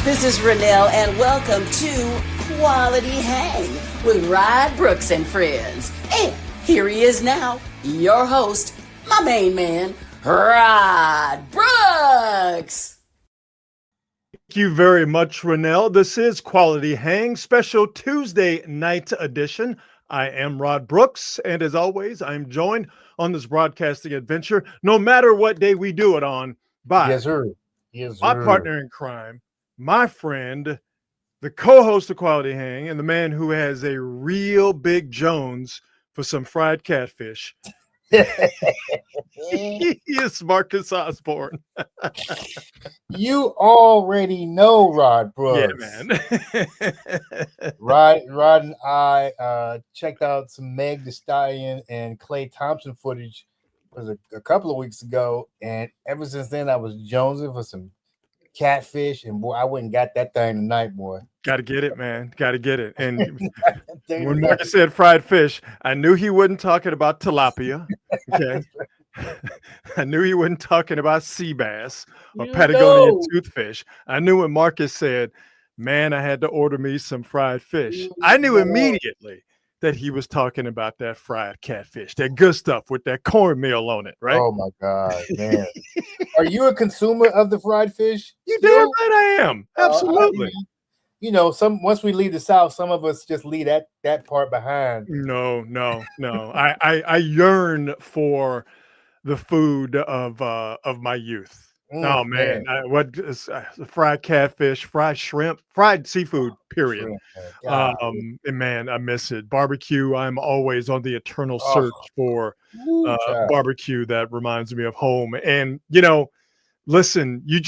This is Renelle, and welcome to Quality Hang with Rod Brooks and friends. And here he is now, your host, my main man, Rod Brooks. Thank you very much, Renelle. This is Quality Hang, special Tuesday night edition. I am Rod Brooks, and as always, I'm joined on this broadcasting adventure, no matter what day we do it on, by Yes, sir. My partner in crime, my friend, the co-host of Quality Hang, and the man who has a real big Jones for some fried catfish. He is Marcus Osborne. You already know Rod Brooks. Yeah, man. Rod and I checked out some Meg Thee Stallion and Klay Thompson footage a couple of weeks ago, and ever since then I was jonesing for some catfish, and boy, I went and got that thing tonight, boy. Got to get it, man. Got to get it. And when Marcus said fried fish, I knew he wasn't talking about tilapia. Okay. I knew he wasn't talking about sea bass or Patagonian toothfish. I knew when Marcus said, man, I had to order me some fried fish. I knew immediately that he was talking about that fried catfish, that good stuff with that cornmeal on it, right? Oh my God, man. Are you a consumer of the fried fish? You damn right I am. Absolutely. You know, once we leave the South, some of us just leave that part behind. No. I yearn for the food of my youth. Oh man, what is fried catfish, fried shrimp, fried seafood, period. And man, I miss it. Barbecue, I'm always on the eternal search for barbecue that reminds me of home. And you know, listen, you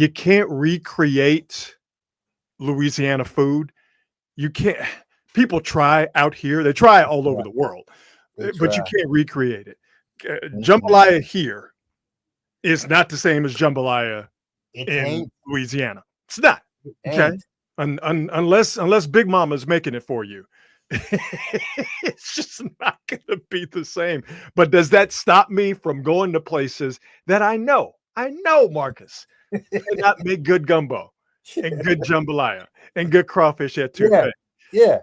can't recreate Louisiana food. You can't. People try out here. They try all over the world, but you can't recreate it. Jambalaya here is not the same as jambalaya in Louisiana. It's not. Okay. Unless Big Mama's making it for you. It's just not going to be the same. But does that stop me from going to places that I know, Marcus, cannot make good gumbo and good jambalaya and good crawfish at Touquet? Yeah.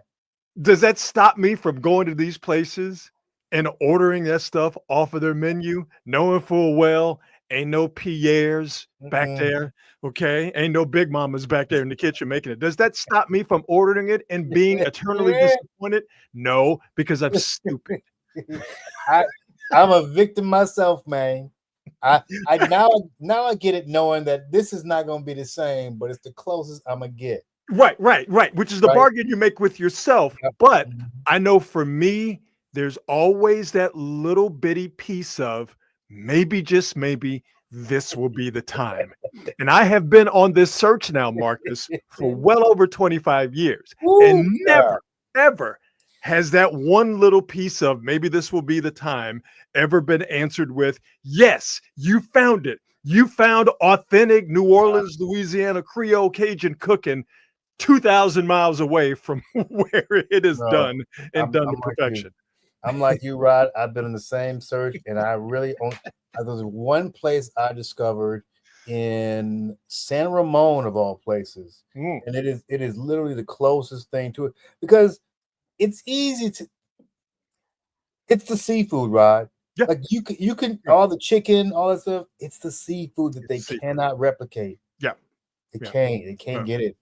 Does that stop me from going to these places and ordering that stuff off of their menu, knowing full well ain't no Pierres back there, okay? Ain't no Big Mamas back there in the kitchen making it. Does that stop me from ordering it and being eternally disappointed? No, because I'm stupid. I'm a victim myself, man. I now I get it, knowing that this is not going to be the same, but it's the closest I'm gonna get. Right. Which is the bargain you make with yourself. But I know for me, there's always that little bitty piece of maybe, just maybe, this will be the time. And I have been on this search now, Marcus, for well over 25 years. And never, ever has that one little piece of maybe this will be the time ever been answered with, yes, you found it. You found authentic New Orleans, Louisiana Creole Cajun cooking 2,000 miles away from where it is done and done to perfection. I'm like you, Rod. I've been in the same search, and I really there's one place I discovered in San Ramon of all places, and it is literally the closest thing to it because it's easy to. It's the seafood, Rod. Yeah. Like you can all the chicken, all that stuff. It's the seafood that they cannot replicate. Yeah, they can't get it.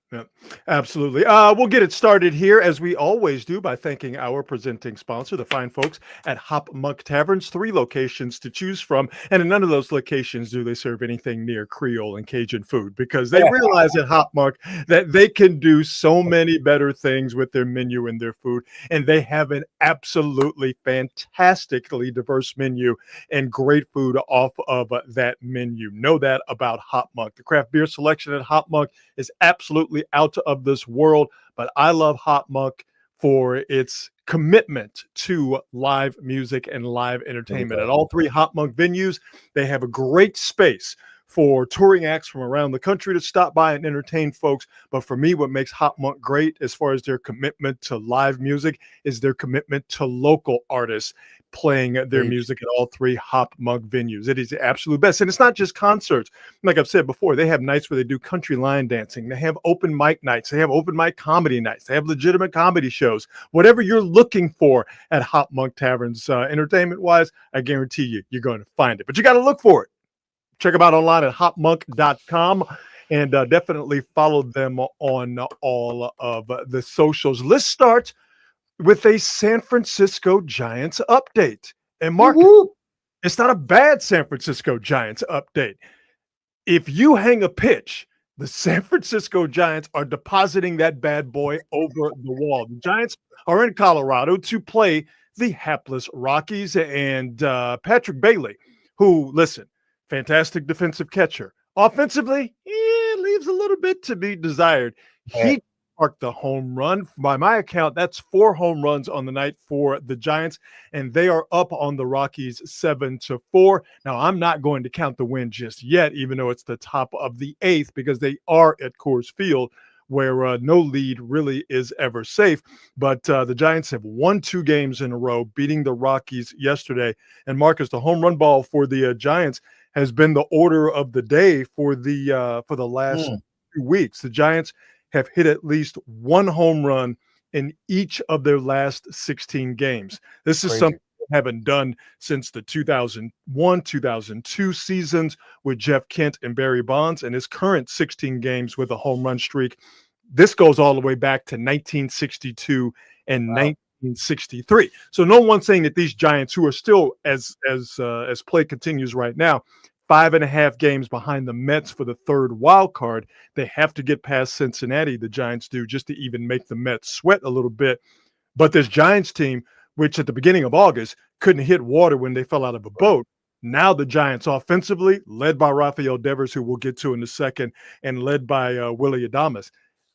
Yeah, absolutely. We'll get it started here, as we always do, by thanking our presenting sponsor, the fine folks at Hop Monk Taverns. 3 locations to choose from, and in none of those locations do they serve anything near Creole and Cajun food, because they realize at Hop Monk that they can do so many better things with their menu and their food, and they have an absolutely fantastically diverse menu and great food off of that menu. Know that about Hop Monk. The craft beer selection at Hop Monk is absolutely out of this world, but I love Hop Monk for its commitment to live music and live entertainment. At all 3 Hop Monk venues, they have a great space for touring acts from around the country to stop by and entertain folks. But for me, what makes Hop Monk great as far as their commitment to live music is their commitment to local artists playing their music at all three Hop Monk venues. It is the absolute best. And it's not just concerts. Like I've said before, they have nights where they do country line dancing. They have open mic nights. They have open mic comedy nights. They have legitimate comedy shows. Whatever you're looking for at Hop Monk Taverns, entertainment-wise, I guarantee you, you're going to find it. But you got to look for it. Check them out online at hopmonk.com. And definitely follow them on all of the socials. Let's start with a San Francisco Giants update. And Mark, it's not a bad San Francisco Giants update. If you hang a pitch, the San Francisco Giants are depositing that bad boy over the wall. The Giants are in Colorado to play the hapless Rockies, and Patrick Bailey, who, listen, fantastic defensive catcher. Offensively, leaves a little bit to be desired. He sparked the home run. By my account, that's 4 home runs on the night for the Giants, and they are up on the Rockies 7-4. Now, I'm not going to count the win just yet, even though it's the top of the 8th, because they are at Coors Field, where no lead really is ever safe. But the Giants have won 2 games in a row, beating the Rockies yesterday. And Marcus, the home run ball for the Giants has been the order of the day for the last 2 weeks. The Giants have hit at least 1 home run in each of their last 16 games. This is something they haven't done since the 2001-2002 seasons with Jeff Kent and Barry Bonds, and his current 16 games with a home run streak. This goes all the way back to 1962 and 1963. So no one's saying that these Giants, who are still, as play continues right now, 5.5 games behind the Mets for the 3rd wild card. They have to get past Cincinnati, the Giants do, just to even make the Mets sweat a little bit. But this Giants team, which at the beginning of August couldn't hit water when they fell out of a boat, now the Giants offensively, led by Rafael Devers, who we'll get to in a second, and led by Willie Adames,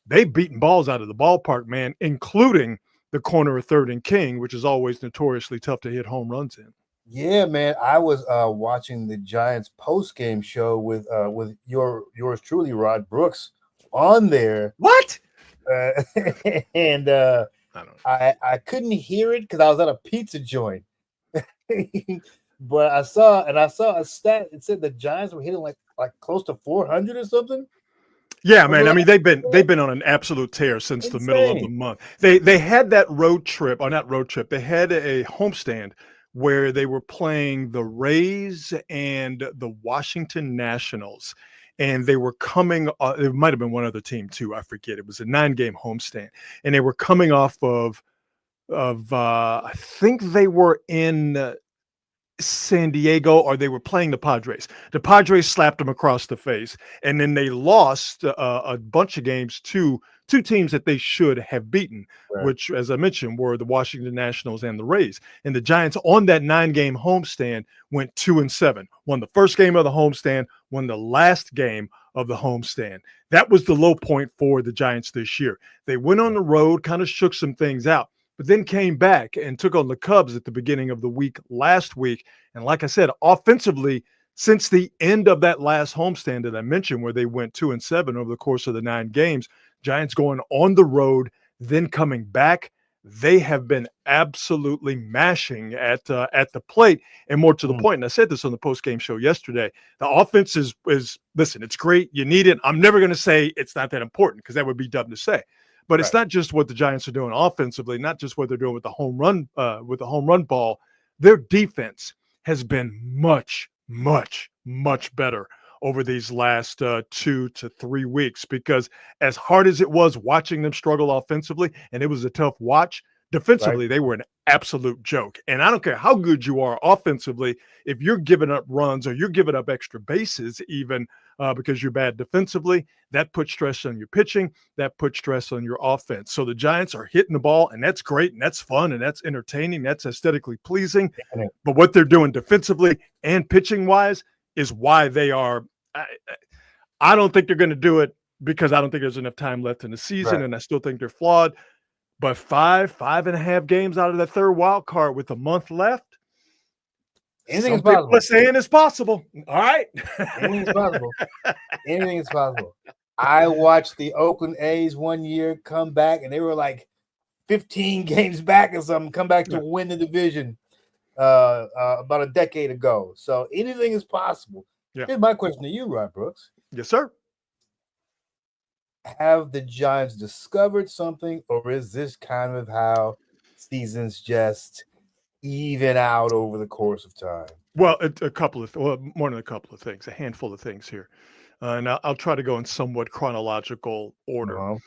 they've beaten balls out of the ballpark, man, including the corner of 3rd and King, which is always notoriously tough to hit home runs in. Yeah, man. I was watching the Giants post-game show with yours truly, Rod Brooks, on there. What? And I couldn't hear it because I was at a pizza joint. But I saw a stat. It said the Giants were hitting like close to 400 or something. Yeah, man. I mean, they've been on an absolute tear since the middle of the month. They had that road trip, or not road trip. They had a homestand where they were playing the Rays and the Washington Nationals, and they were coming. It might have been one other team too. I forget. It was a 9-game homestand, and they were coming off of I think they were in San Diego, or they were playing the Padres. The Padres slapped them across the face, and then they lost a bunch of games to 2 teams that they should have beaten, which, as I mentioned, were the Washington Nationals and the Rays. And the Giants on that 9-game homestand went 2-7, won the first game of the homestand, won the last game of the homestand. That was the low point for the Giants this year. They went on the road, kind of shook some things out, but then came back and took on the Cubs at the beginning of the week last week. And like I said, offensively, since the end of that last homestand that I mentioned, where they went 2-7 over the course of the 9 games, Giants going on the road, then coming back, they have been absolutely mashing at the plate. And more to the point, and I said this on the post-game show yesterday, the offense is listen, it's great. You need it. I'm never going to say it's not that important, because that would be dumb to say. But it's not just what the Giants are doing offensively, not just what they're doing with the home run ball. Their defense has been much, much, much better over these last 2 to 3 weeks, because as hard as it was watching them struggle offensively, and it was a tough watch, defensively, they were an absolute joke. And I don't care how good you are offensively, if you're giving up runs or you're giving up extra bases even because you're bad defensively, that puts stress on your pitching, that puts stress on your offense. So the Giants are hitting the ball, and that's great, and that's fun, and that's entertaining, that's aesthetically pleasing. But what they're doing defensively and pitching-wise is why they are I don't think they're going to do it, because I don't think there's enough time left in the season, and I still think they're flawed. But 5.5 games out of that 3rd wild card with a month left, Anything is Some people possible. are saying it's possible. All right. Anything is possible. Anything is possible. I watched the Oakland A's one year come back, and they were like 15 games back or something, come back to win the division about a decade ago. So anything is possible. Yeah. Here's my question to you, Rod Brooks. Yes, sir. Have the Giants discovered something, or is this kind of how seasons just even out over the course of time? Well, more than a couple of things, a handful of things here. And I'll try to go in somewhat chronological order. Uh-huh.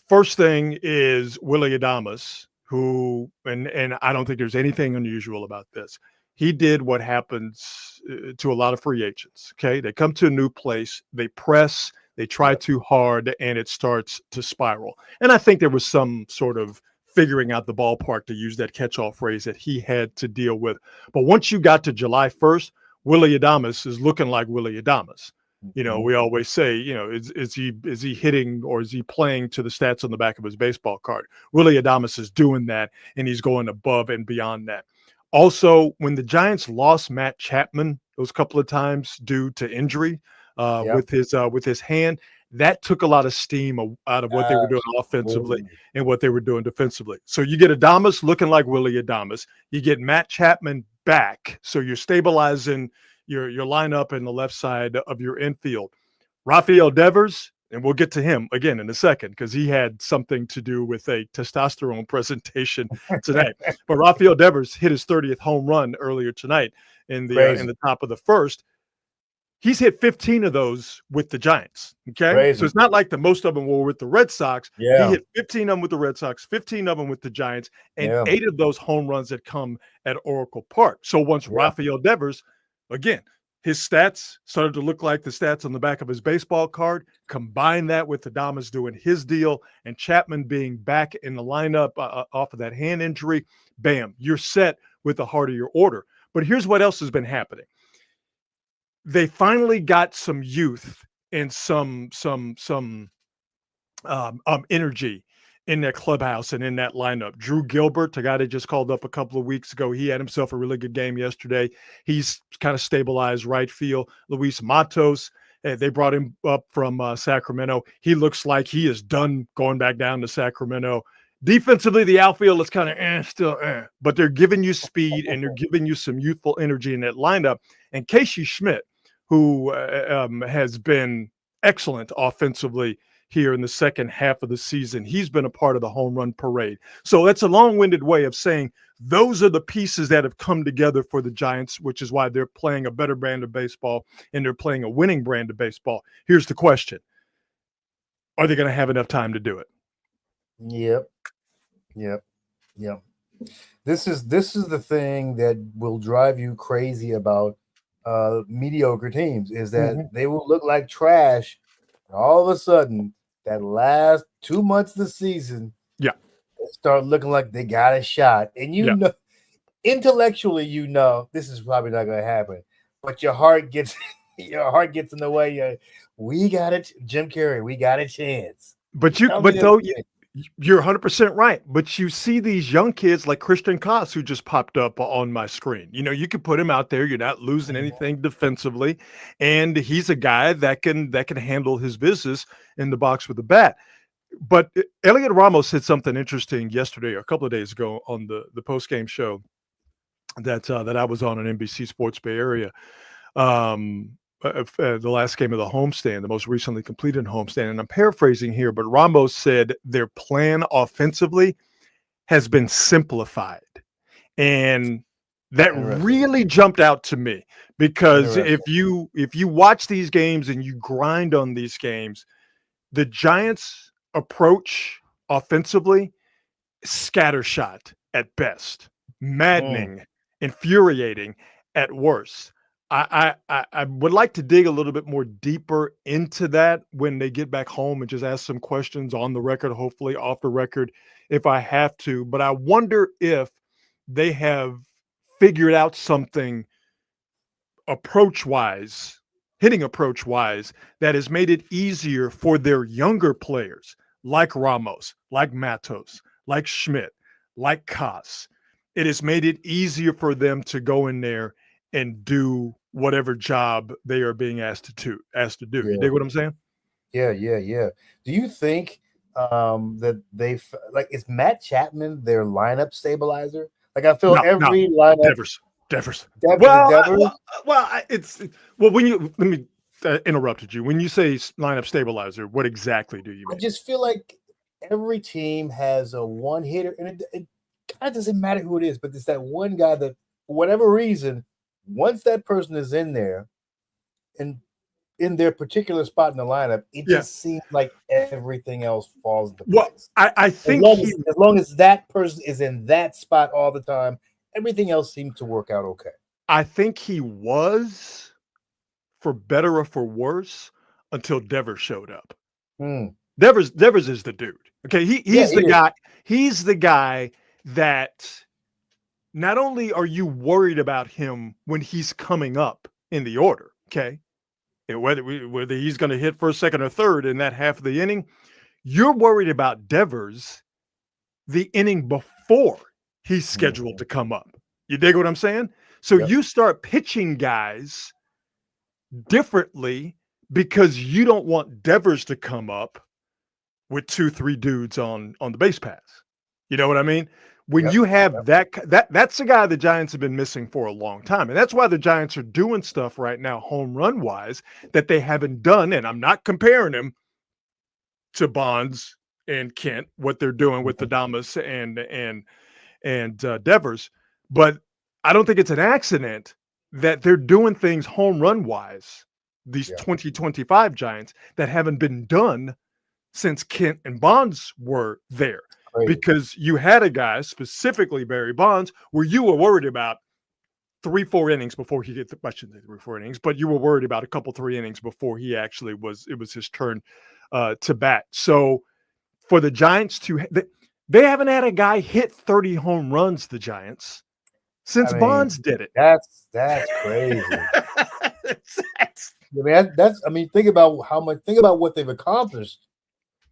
First thing is Willie Adames, who, and I don't think there's anything unusual about this. He did what happens to a lot of free agents. Okay. They come to a new place, they press, they try too hard, and it starts to spiral. And I think there was some sort of figuring out the ballpark, to use that catch-all phrase, that he had to deal with. But once you got to July 1st, Willie Adames is looking like Willie Adames. You know, we always say, you know, is he hitting, or is he playing to the stats on the back of his baseball card? Willie Adames is doing that, and he's going above and beyond that. Also, when the Giants lost Matt Chapman those couple of times due to injury with his hand, that took a lot of steam out of what they were doing offensively and what they were doing defensively. So you get Adames looking like Willie Adames. You get Matt Chapman back, so you're stabilizing your lineup in the left side of your infield. Rafael Devers, and we'll get to him again in a second because he had something to do with a testosterone presentation today. But Rafael Devers hit his 30th home run earlier tonight in the top of the first. He's hit 15 of those with the Giants. Okay. Crazy. So it's not like most of them were with the Red Sox. Yeah. He hit 15 of them with the Red Sox, 15 of them with the Giants, and 8 of those home runs that come at Oracle Park. So once Rafael Devers, again, his stats started to look like the stats on the back of his baseball card. Combine that with Adames doing his deal and Chapman being back in the lineup off of that hand injury, bam, you're set with the heart of your order. But here's what else has been happening. They finally got some youth and some energy in that clubhouse and in that lineup. Drew Gilbert, a guy that just called up a couple of weeks ago, he had himself a really good game yesterday. He's kind of stabilized right field. Luis Matos, they brought him up from Sacramento. He looks like he is done going back down to Sacramento. Defensively, the outfield is kind of but they're giving you speed and they're giving you some youthful energy in that lineup. And Casey Schmidt, who has been excellent offensively here in the second half of the season, he's been a part of the home run parade. So that's a long-winded way of saying those are the pieces that have come together for the Giants, which is why they're playing a better brand of baseball and they're playing a winning brand of baseball. Here's the question. Are they going to have enough time to do it? Yep. This is the thing that will drive you crazy about mediocre teams, is that they will look like trash. All of a sudden, that last 2 months of the season, they start looking like they got a shot. And you know, intellectually, you know this is probably not going to happen. But your heart gets in the way. We got it, Jim Carrey. We got a chance. You're 100% right. But you see these young kids like Christian Koss, who just popped up on my screen. You know, you can put him out there. You're not losing anything defensively. And he's a guy that can handle his business in the box with the bat. But Elliot Ramos said something interesting yesterday or a couple of days ago on the post-game show that I was on NBC Sports Bay Area. The last game of the homestand, the most recently completed homestand. And I'm paraphrasing here, but Ramos said their plan offensively has been simplified. And that really jumped out to me, because if you watch these games and you grind on these games, the Giants' approach offensively, scattershot at best, maddening, infuriating at worst. I would like to dig a little bit more deeper into that when they get back home and just ask some questions on the record, hopefully off the record if I have to. But I wonder if they have figured out something approach-wise, hitting approach-wise, that has made it easier for their younger players like Ramos, like Matos, like Schmidt, like Koss. It has made it easier for them to go in there and do whatever job they are being asked to do. Yeah. You dig what I'm saying? Yeah. Do you think that is Matt Chapman their lineup stabilizer? Like I feel No, every lineup. Devers. Devers. When you let me interrupted you. When you say lineup stabilizer, what exactly do you mean? I just feel like every team has a one hitter, and it kind of doesn't matter who it is, but it's that one guy that, for whatever reason, once that person is in there and in their particular spot in the lineup, it just seems like everything else falls into place. I think as long as that person is in that spot all the time, everything else seems to work out okay. I think he was, for better or for worse, until Devers showed up. Devers is the dude. Okay, he's the guy. He's the guy that not only are you worried about him when he's coming up in the order, okay, and whether he's going to hit first, second, or third in that half of the inning, you're worried about Devers the inning before he's scheduled to come up. You dig what I'm saying? So you start pitching guys differently because you don't want Devers to come up with 2-3 dudes on the base pass. You know what I mean? When you have that's the guy the Giants have been missing for a long time. And that's why the Giants are doing stuff right now, home run wise, that they haven't done. And I'm not comparing him to Bonds and Kent, what they're doing with Adames and Devers. But I don't think it's an accident that they're doing things home run wise, these 2025 Giants, that haven't been done since Kent and Bonds were there. Because you had a guy, specifically Barry Bonds, where you were worried about 3-4 innings before he hit I shouldn't say 3-4 innings, but you were worried about a couple 3 innings before he actually it was his turn to bat. So for the Giants they haven't had a guy hit 30 home runs, the Giants, since Bonds did it. That's crazy. Think about what they've accomplished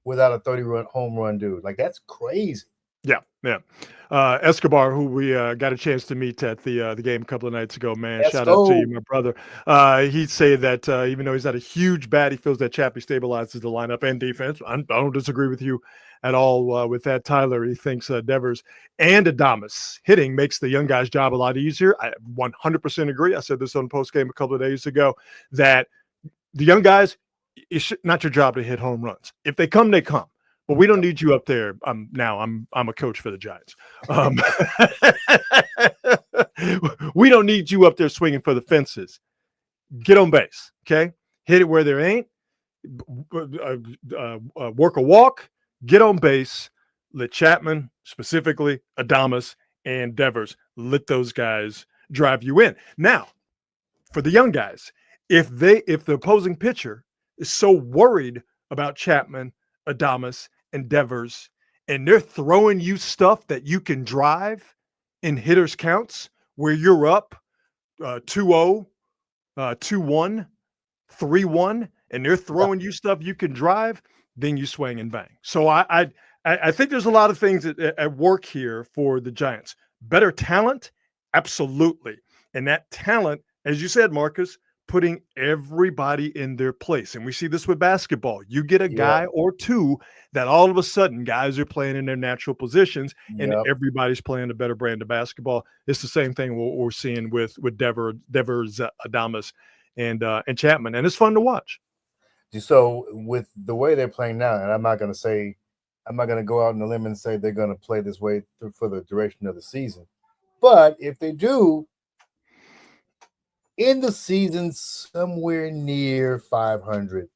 without a 30-run home run dude. Like, that's crazy. Yeah. Escobar, who we got a chance to meet at the game a couple of nights ago, man. Shout out to you, my brother. He'd say that even though he's not a huge bat, he feels that Chappie stabilizes the lineup and defense. I don't disagree with you at all with that, Tyler. He thinks Devers and Adames hitting makes the young guy's job a lot easier. I 100% agree. I said this on post game a couple of days ago, that the young guys, it's not your job to hit home runs. If they come, they come. But we don't need you up there. I'm a coach for the Giants. We don't need you up there swinging for the fences. Get on base, okay? Hit it where there ain't. Work a walk. Get on base. Let Chapman, specifically Adames and Devers, let those guys drive you in. Now, for the young guys, if the opposing pitcher is so worried about Chapman, Adames, and Devers, and they're throwing you stuff that you can drive in hitters counts where you're up 2-0, 2-1, 3-1, and they're throwing you stuff you can drive, then you swing and bang. So I think there's a lot of things at work here for the Giants. Better talent, absolutely. And that talent, as you said, Marcus, putting everybody in their place. And we see this with basketball. You get a guy or two that all of a sudden guys are playing in their natural positions and everybody's playing a better brand of basketball. It's the same thing we're seeing with Devers, Adames, and Chapman. And it's fun to watch. So with the way they're playing now, and I'm not going to go out on a limb and say they're going to play this way for the duration of the season. But if they do, in the season somewhere near 500,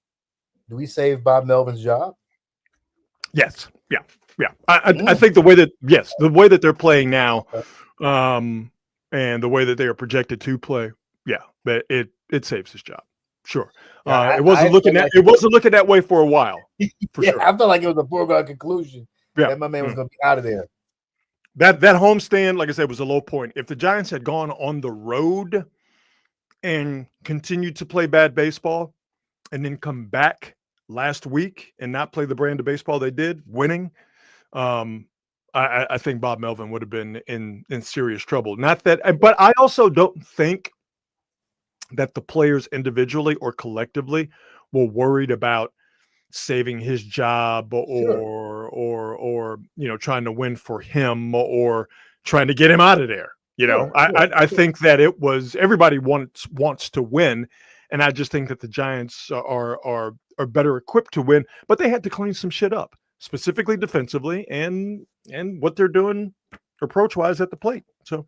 do we save Bob Melvin's job? Yes. Yeah. I think the way that they're playing now, and the way that they are projected to play, but it saves his job. Sure. It wasn't looking that way for a while. For sure. I felt like it was a foregone conclusion that my man was going to be out of there. That homestand, like I said, was a low point. If the Giants had gone on the road and continued to play bad baseball and then come back last week and not play the brand of baseball they did, winning, I think Bob Melvin would have been in serious trouble. Not that, but I also don't think that the players individually or collectively were worried about saving his job Sure. or trying to win for him or trying to get him out of there. Sure. I think that it was everybody wants to win, and I just think that the Giants are better equipped to win, but they had to clean some shit up, specifically defensively and what they're doing approach wise at the plate. So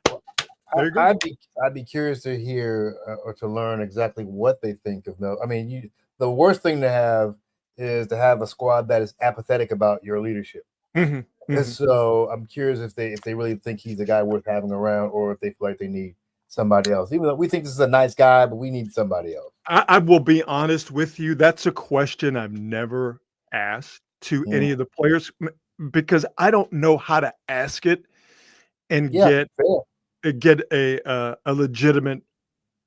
there you go. I'd be curious to hear or to learn exactly what they think of Mel. I mean, the worst thing to have is to have a squad that is apathetic about your leadership. Mm-hmm. And so I'm curious if they really think he's a guy worth having around, or if they feel like they need somebody else. Even though we think this is a nice guy, but we need somebody else. I will be honest with you. That's a question I've never asked to any of the players because I don't know how to ask it and get a legitimate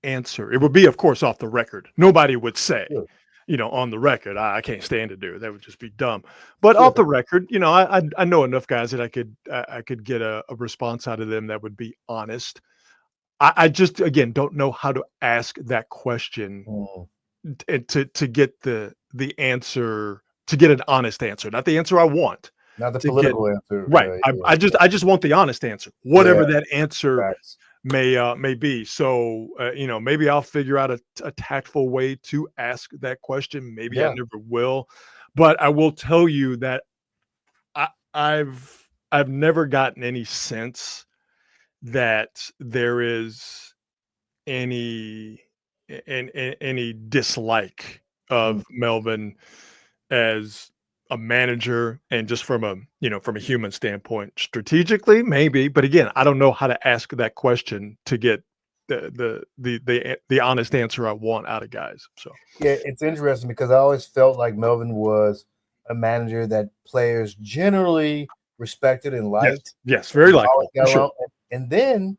answer. It would be, of course, off the record. Nobody would say, on the record, I can't stand to do it. That would just be dumb. But off the record, I know enough guys that I could get a response out of them that would be honest. I just, again, don't know how to ask that question to get the answer, to get an honest answer, not the answer I want. Not the political answer. Right. I just want the honest answer, whatever that answer may be. So, maybe I'll figure out a tactful way to ask that question. Maybe I never will, but I will tell you that I've never gotten any sense that there is any dislike of Melvin as a manager and just from a human standpoint. Strategically, maybe, but again, I don't know how to ask that question to get the honest answer I want out of guys. So yeah, it's interesting because I always felt like Melvin was a manager that players generally respected and liked. Yes, very likable. Sure. And then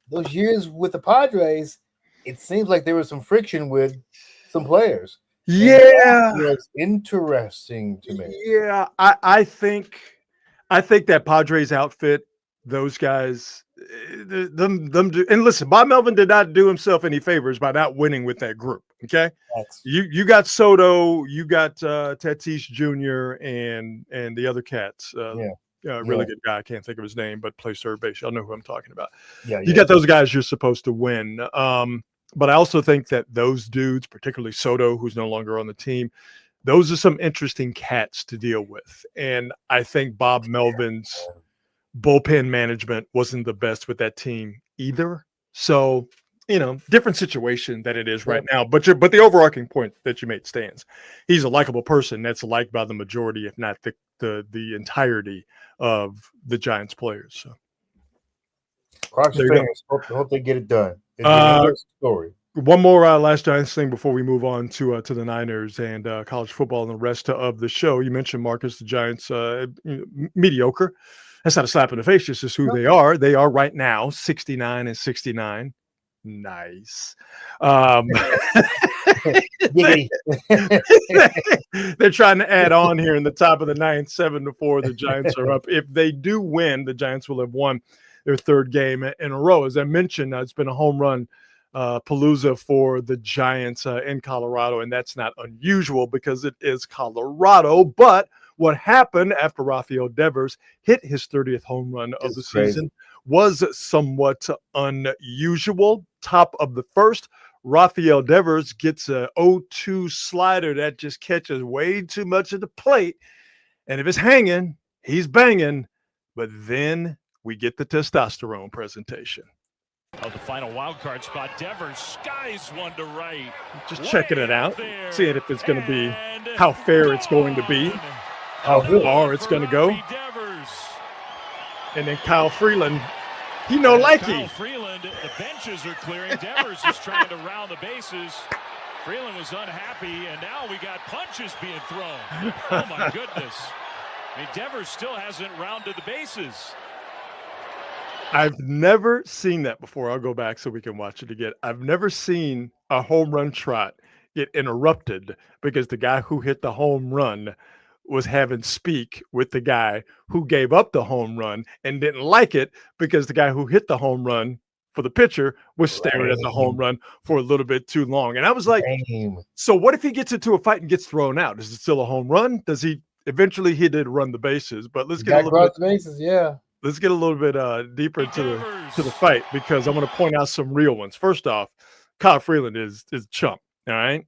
those years with the Padres, it seems like there was some friction with some players. Yeah, it's interesting to me. Yeah, I think that Padres outfit, those guys, them do. And listen, Bob Melvin did not do himself any favors by not winning with that group. Okay, you got Soto, you got Tatis Jr. and the other cats. Really good guy. I can't think of his name, but plays third base. Y'all know who I'm talking about. You got those guys you're supposed to win. But I also think that those dudes, particularly Soto, who's no longer on the team, those are some interesting cats to deal with. And I think Bob Melvin's bullpen management wasn't the best with that team either. So, different situation than it is right now. But the overarching point that you made stands. He's a likable person that's liked by the majority, if not the entirety of the Giants players. So, cross your fingers. Hope they get it done. Story. One more last Giants thing before we move on to the Niners and college football and the rest of the show. You mentioned, Marcus, the Giants mediocre. That's not a slap in the face. This is who they are. They are right now 69-69. Nice. They're trying to add on here in the top of the ninth, 7-4. The Giants are up. If they do win, the Giants will have won their third game in a row. As I mentioned, it's been a home run palooza for the Giants in Colorado, and that's not unusual because it is Colorado. But what happened after Rafael Devers hit his 30th home run of the season was somewhat unusual. Top of the first, Rafael Devers gets a 0-2 slider that just catches way too much of the plate. And if it's hanging, he's banging. But then we get the testosterone presentation. Of the final wild card spot, Devers skies one to right. Just checking it out, seeing if it's going to be, how fair it's going to be, how far it's going to go. And then Kyle Freeland, he no likey. Kyle Freeland, the benches are clearing. Devers is trying to round the bases. Freeland was unhappy, and now we got punches being thrown. Oh my goodness. I mean, Devers still hasn't rounded the bases. I've never seen that before. I'll go back so we can watch it again. I've never seen a home run trot get interrupted because the guy who hit the home run was having speak with the guy who gave up the home run and didn't like it because the guy who hit the home run for the pitcher was staring at the home run for a little bit too long. And I was like, so what if he gets into a fight and gets thrown out? Is it still a home run? Does he eventually he did run the bases, but let's get a little bit the bases, yeah. Let's get a little bit deeper into the fight because I want to point out some real ones. First off, Kyle Freeland is chump. All right.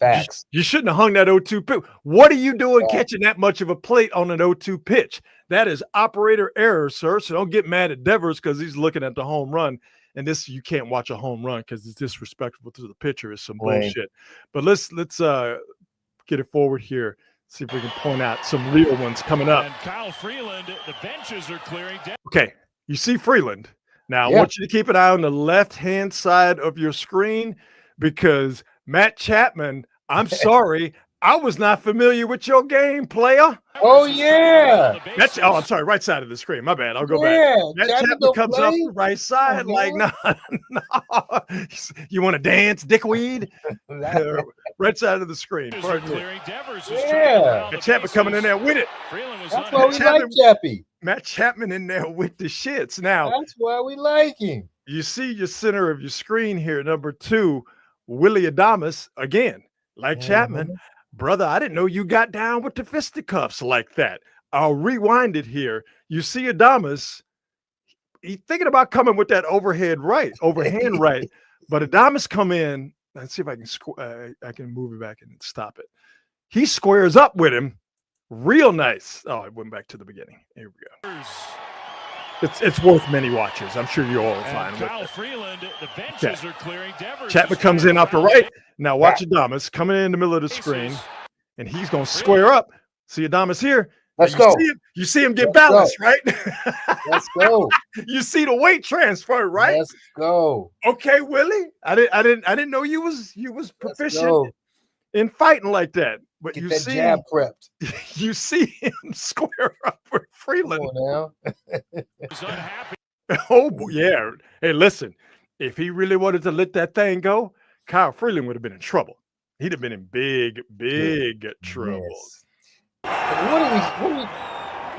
Facts. You shouldn't have hung that 0-2 pitch. What are you doing catching that much of a plate on an 0-2 pitch? That is operator error, sir. So don't get mad at Devers because he's looking at the home run. And this, you can't watch a home run because it's disrespectful to the pitcher. It's some bullshit. But let's get it forward here. See if we can point out some real ones coming up. And Kyle Freeland, the benches are clearing. Okay, you see Freeland. Now, I want you to keep an eye on the left-hand side of your screen because Matt Chapman, I'm sorry, I was not familiar with your game, player. Oh, yeah. I'm sorry, right side of the screen. My bad. I'll go back. Matt Chapman comes up the right side like, no. You want to dance, dickweed? Right side of the screen. Matt Chapman coming in there with it. That's why we like Chappie. Matt Chapman in there with the shits. Now, that's why we like him. You see your center of your screen here, number 2, Willie Adames, again, like Chapman. Brother, I didn't know you got down with the fisticuffs like that. I'll rewind it here. You see Adames, he's thinking about coming with that overhand right, but Adames come in. Let's see if I can move it back and stop it. He squares up with him. Real nice. Oh, I went back to the beginning. Here we go. It's worth many watches. I'm sure you're all fine with it. Freeland, the benches are clearing. Chapman comes in off the right. Now watch Adames coming in the middle of the screen, and he's going to square up. See Adames here. Let's go. You see him get balanced, right? Let's go. You see the weight transfer, right? Let's go. Okay, Willie. I didn't know you was proficient in fighting like that. But you see jab prepped. You see him square up with Freeland. Oh yeah. Hey, listen. If he really wanted to let that thing go, Kyle Freeland would have been in trouble. He'd have been in big trouble. Yes.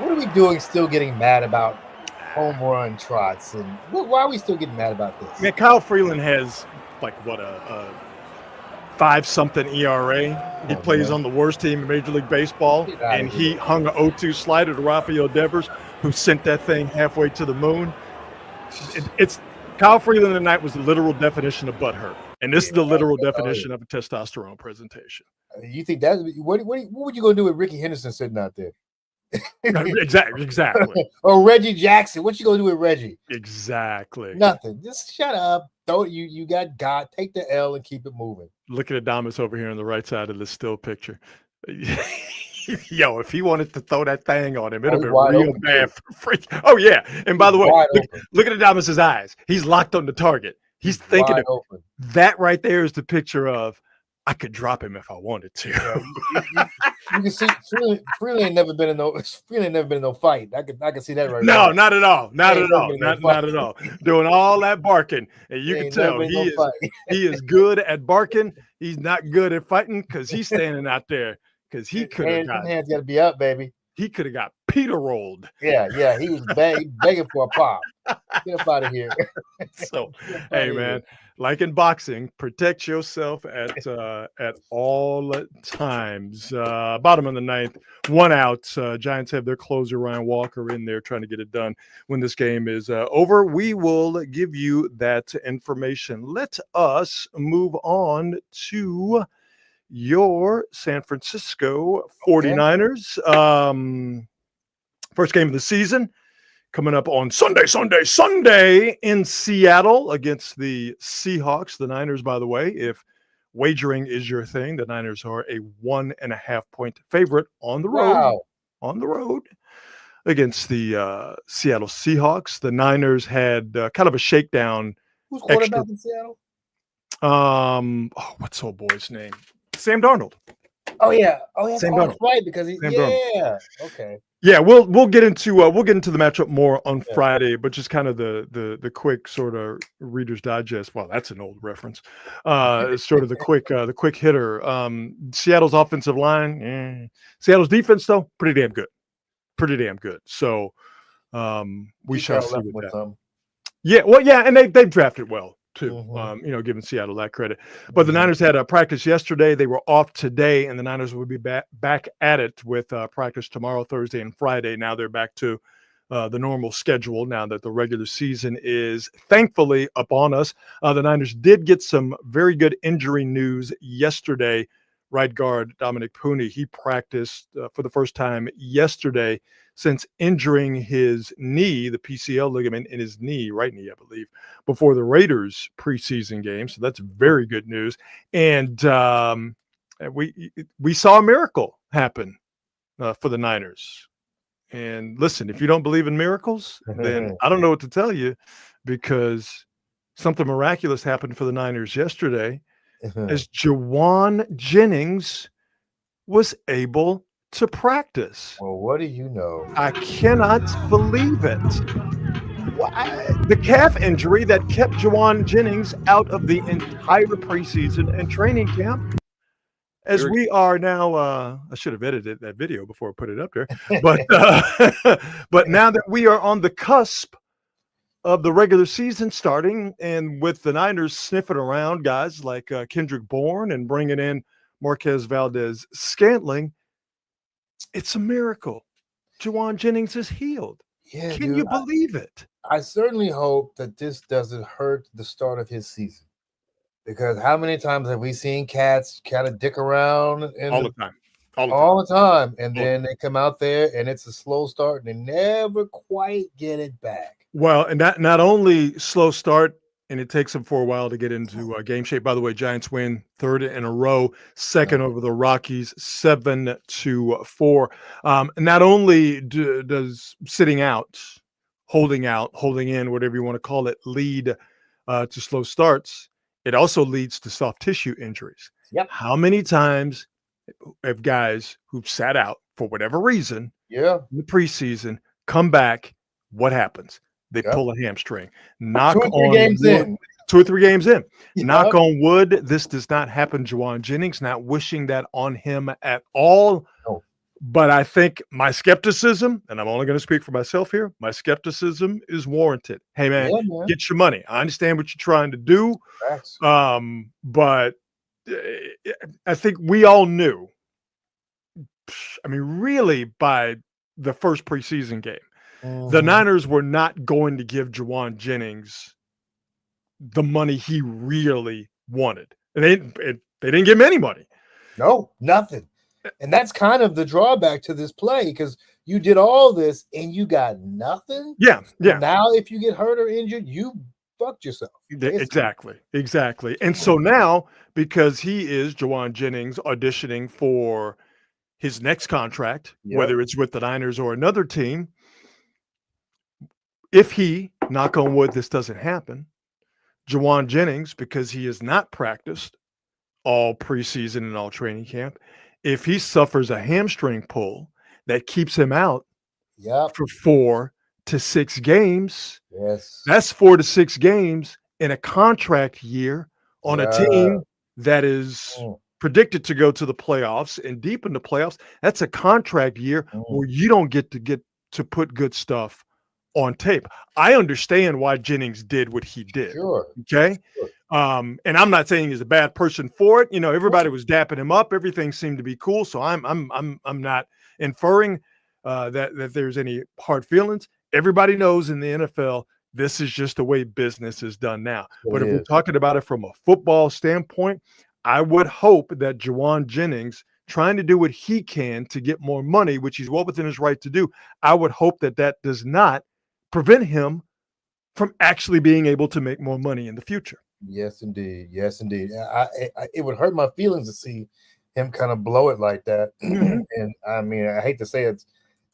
What are we doing? Still getting mad about home run trots, and why are we still getting mad about this? Man, Kyle Freeland has like what a 5-something ERA. He plays on the worst team in Major League Baseball, and he hung an 0-2 slider to Rafael Devers, who sent that thing halfway to the moon. It's Kyle Freeland tonight was the literal definition of butthurt, and this is the literal definition of a testosterone presentation. You think that? What would you go do with Ricky Henderson sitting out there? Exactly. Or Reggie Jackson. What you gonna do with Reggie? Exactly. Nothing. Just shut up. Don't you got God. Take the L and keep it moving. Look at Adames over here on the right side of the still picture. Yo, if he wanted to throw that thing on him, it'd have been real bad for freak. Oh yeah. And by the way, look at Adames' eyes. He's locked on the target. He's thinking that right there is the picture of I could drop him if I wanted to. Yeah, you can see Freeland ain't never been in no fight. I can see that right now. No, not at all. Not at all. Doing all that barking. And you can tell he is good at barking. He's not good at fighting because he's standing out there because he could have got hands got to be up, baby. He could have got Peter rolled. Yeah. He was begging for a pop. Get up out of here. So, hey man, like in boxing, protect yourself at all times. Bottom of the ninth, 1 out. Giants have their closer Ryan Walker in there trying to get it done when this game is over. We will give you that information. Let us move on to your San Francisco 49ers. First game of the season coming up on Sunday in Seattle against the Seahawks. The Niners, by the way, if wagering is your thing, the Niners are a 1.5-point favorite on the road. Wow. On the road against the Seattle Seahawks. The Niners had kind of a shakedown. Who's quarterback in Seattle? What's old boy's name? Sam Darnold. Oh yeah. Sam Darnold. Right, because okay. Yeah, we'll get into the matchup more on Friday, but just kind of the quick sort of Reader's Digest. Well, that's an old reference. Sort of the quick hitter. Seattle's offensive line. Seattle's defense though, pretty damn good. So we shall see with that. Yeah, well, yeah, and they've drafted well too. Mhm. Giving Seattle that credit. But the Niners had a practice yesterday. They were off today, and the Niners will be back at it with practice tomorrow, Thursday, and Friday. Now they're back to the normal schedule now that the regular season is thankfully upon us. The Niners did get some very good injury news yesterday. Right guard Dominic Pooney, he practiced for the first time yesterday since injuring his knee, the PCL ligament in his knee, right knee, I believe, before the Raiders preseason game. So that's very good news. And we saw a miracle happen for the Niners. And listen, if you don't believe in miracles, then I don't know what to tell you, because something miraculous happened for the Niners yesterday as Jawan Jennings was able to practice. Well, what do you know? I cannot believe it. The calf injury that kept Jawan Jennings out of the entire preseason and training camp. As we are now, I should have edited that video before I put it up there. But but now that we are on the cusp of the regular season starting, and with the Niners sniffing around guys like Kendrick Bourne and bringing in Marquez Valdez-Scantling, it's a miracle. Jawan Jennings is healed. Yeah, Can dude, you believe it? I certainly hope that this doesn't hurt the start of his season. Because how many times have we seen cats kind of dick around All the time. All the time. And then they come out there and it's a slow start and they never quite get it back. Well, and that not only slow start, and it takes them for a while to get into game shape. By the way, Giants win third in a row, second over the Rockies, 7-4. And not only does sitting out, holding in, whatever you want to call it, lead to slow starts, it also leads to soft tissue injuries. Yep. How many times have guys who've sat out for whatever reason in the preseason come back? What happens? They pull a hamstring. Knock 2 or 3 on games wood. in. 2 or 3 games in. Yep. Knock on wood. This does not happen, Jawan Jennings. Not wishing that on him at all. No. But I think my skepticism, and I'm only going to speak for myself here, my skepticism is warranted. Hey, man, get your money. I understand what you're trying to do. Facts. But I think we all knew, I mean, really by the first preseason game, the Niners were not going to give Jawan Jennings the money he really wanted. And they didn't give him any money. No, nothing. And that's kind of the drawback to this play, because you did all this and you got nothing. Yeah. Now, if you get hurt or injured, you fucked yourself. Exactly. And so now, because he is Jawan Jennings auditioning for his next contract, whether it's with the Niners or another team, if he, knock on wood, this doesn't happen, Jawan Jennings, because he has not practiced all preseason and all training camp, if he suffers a hamstring pull that keeps him out for 4 to 6 games, that's 4 to 6 games in a contract year on a team that is predicted to go to the playoffs and deep in the playoffs. That's a contract year where you don't get to put good stuff on tape. I understand why Jennings did what he did. Okay. And I'm not saying he's a bad person for it. Everybody was dapping him up. Everything seemed to be cool. So I'm not inferring that there's any hard feelings. Everybody knows in the NFL, this is just the way business is done now. But if we're talking about it from a football standpoint, I would hope that Jawan Jennings, trying to do what he can to get more money, which he's well within his right to do, I would hope that does not prevent him from actually being able to make more money in the future. Yes, indeed. It would hurt my feelings to see him kind of blow it like that. And I mean, I hate to say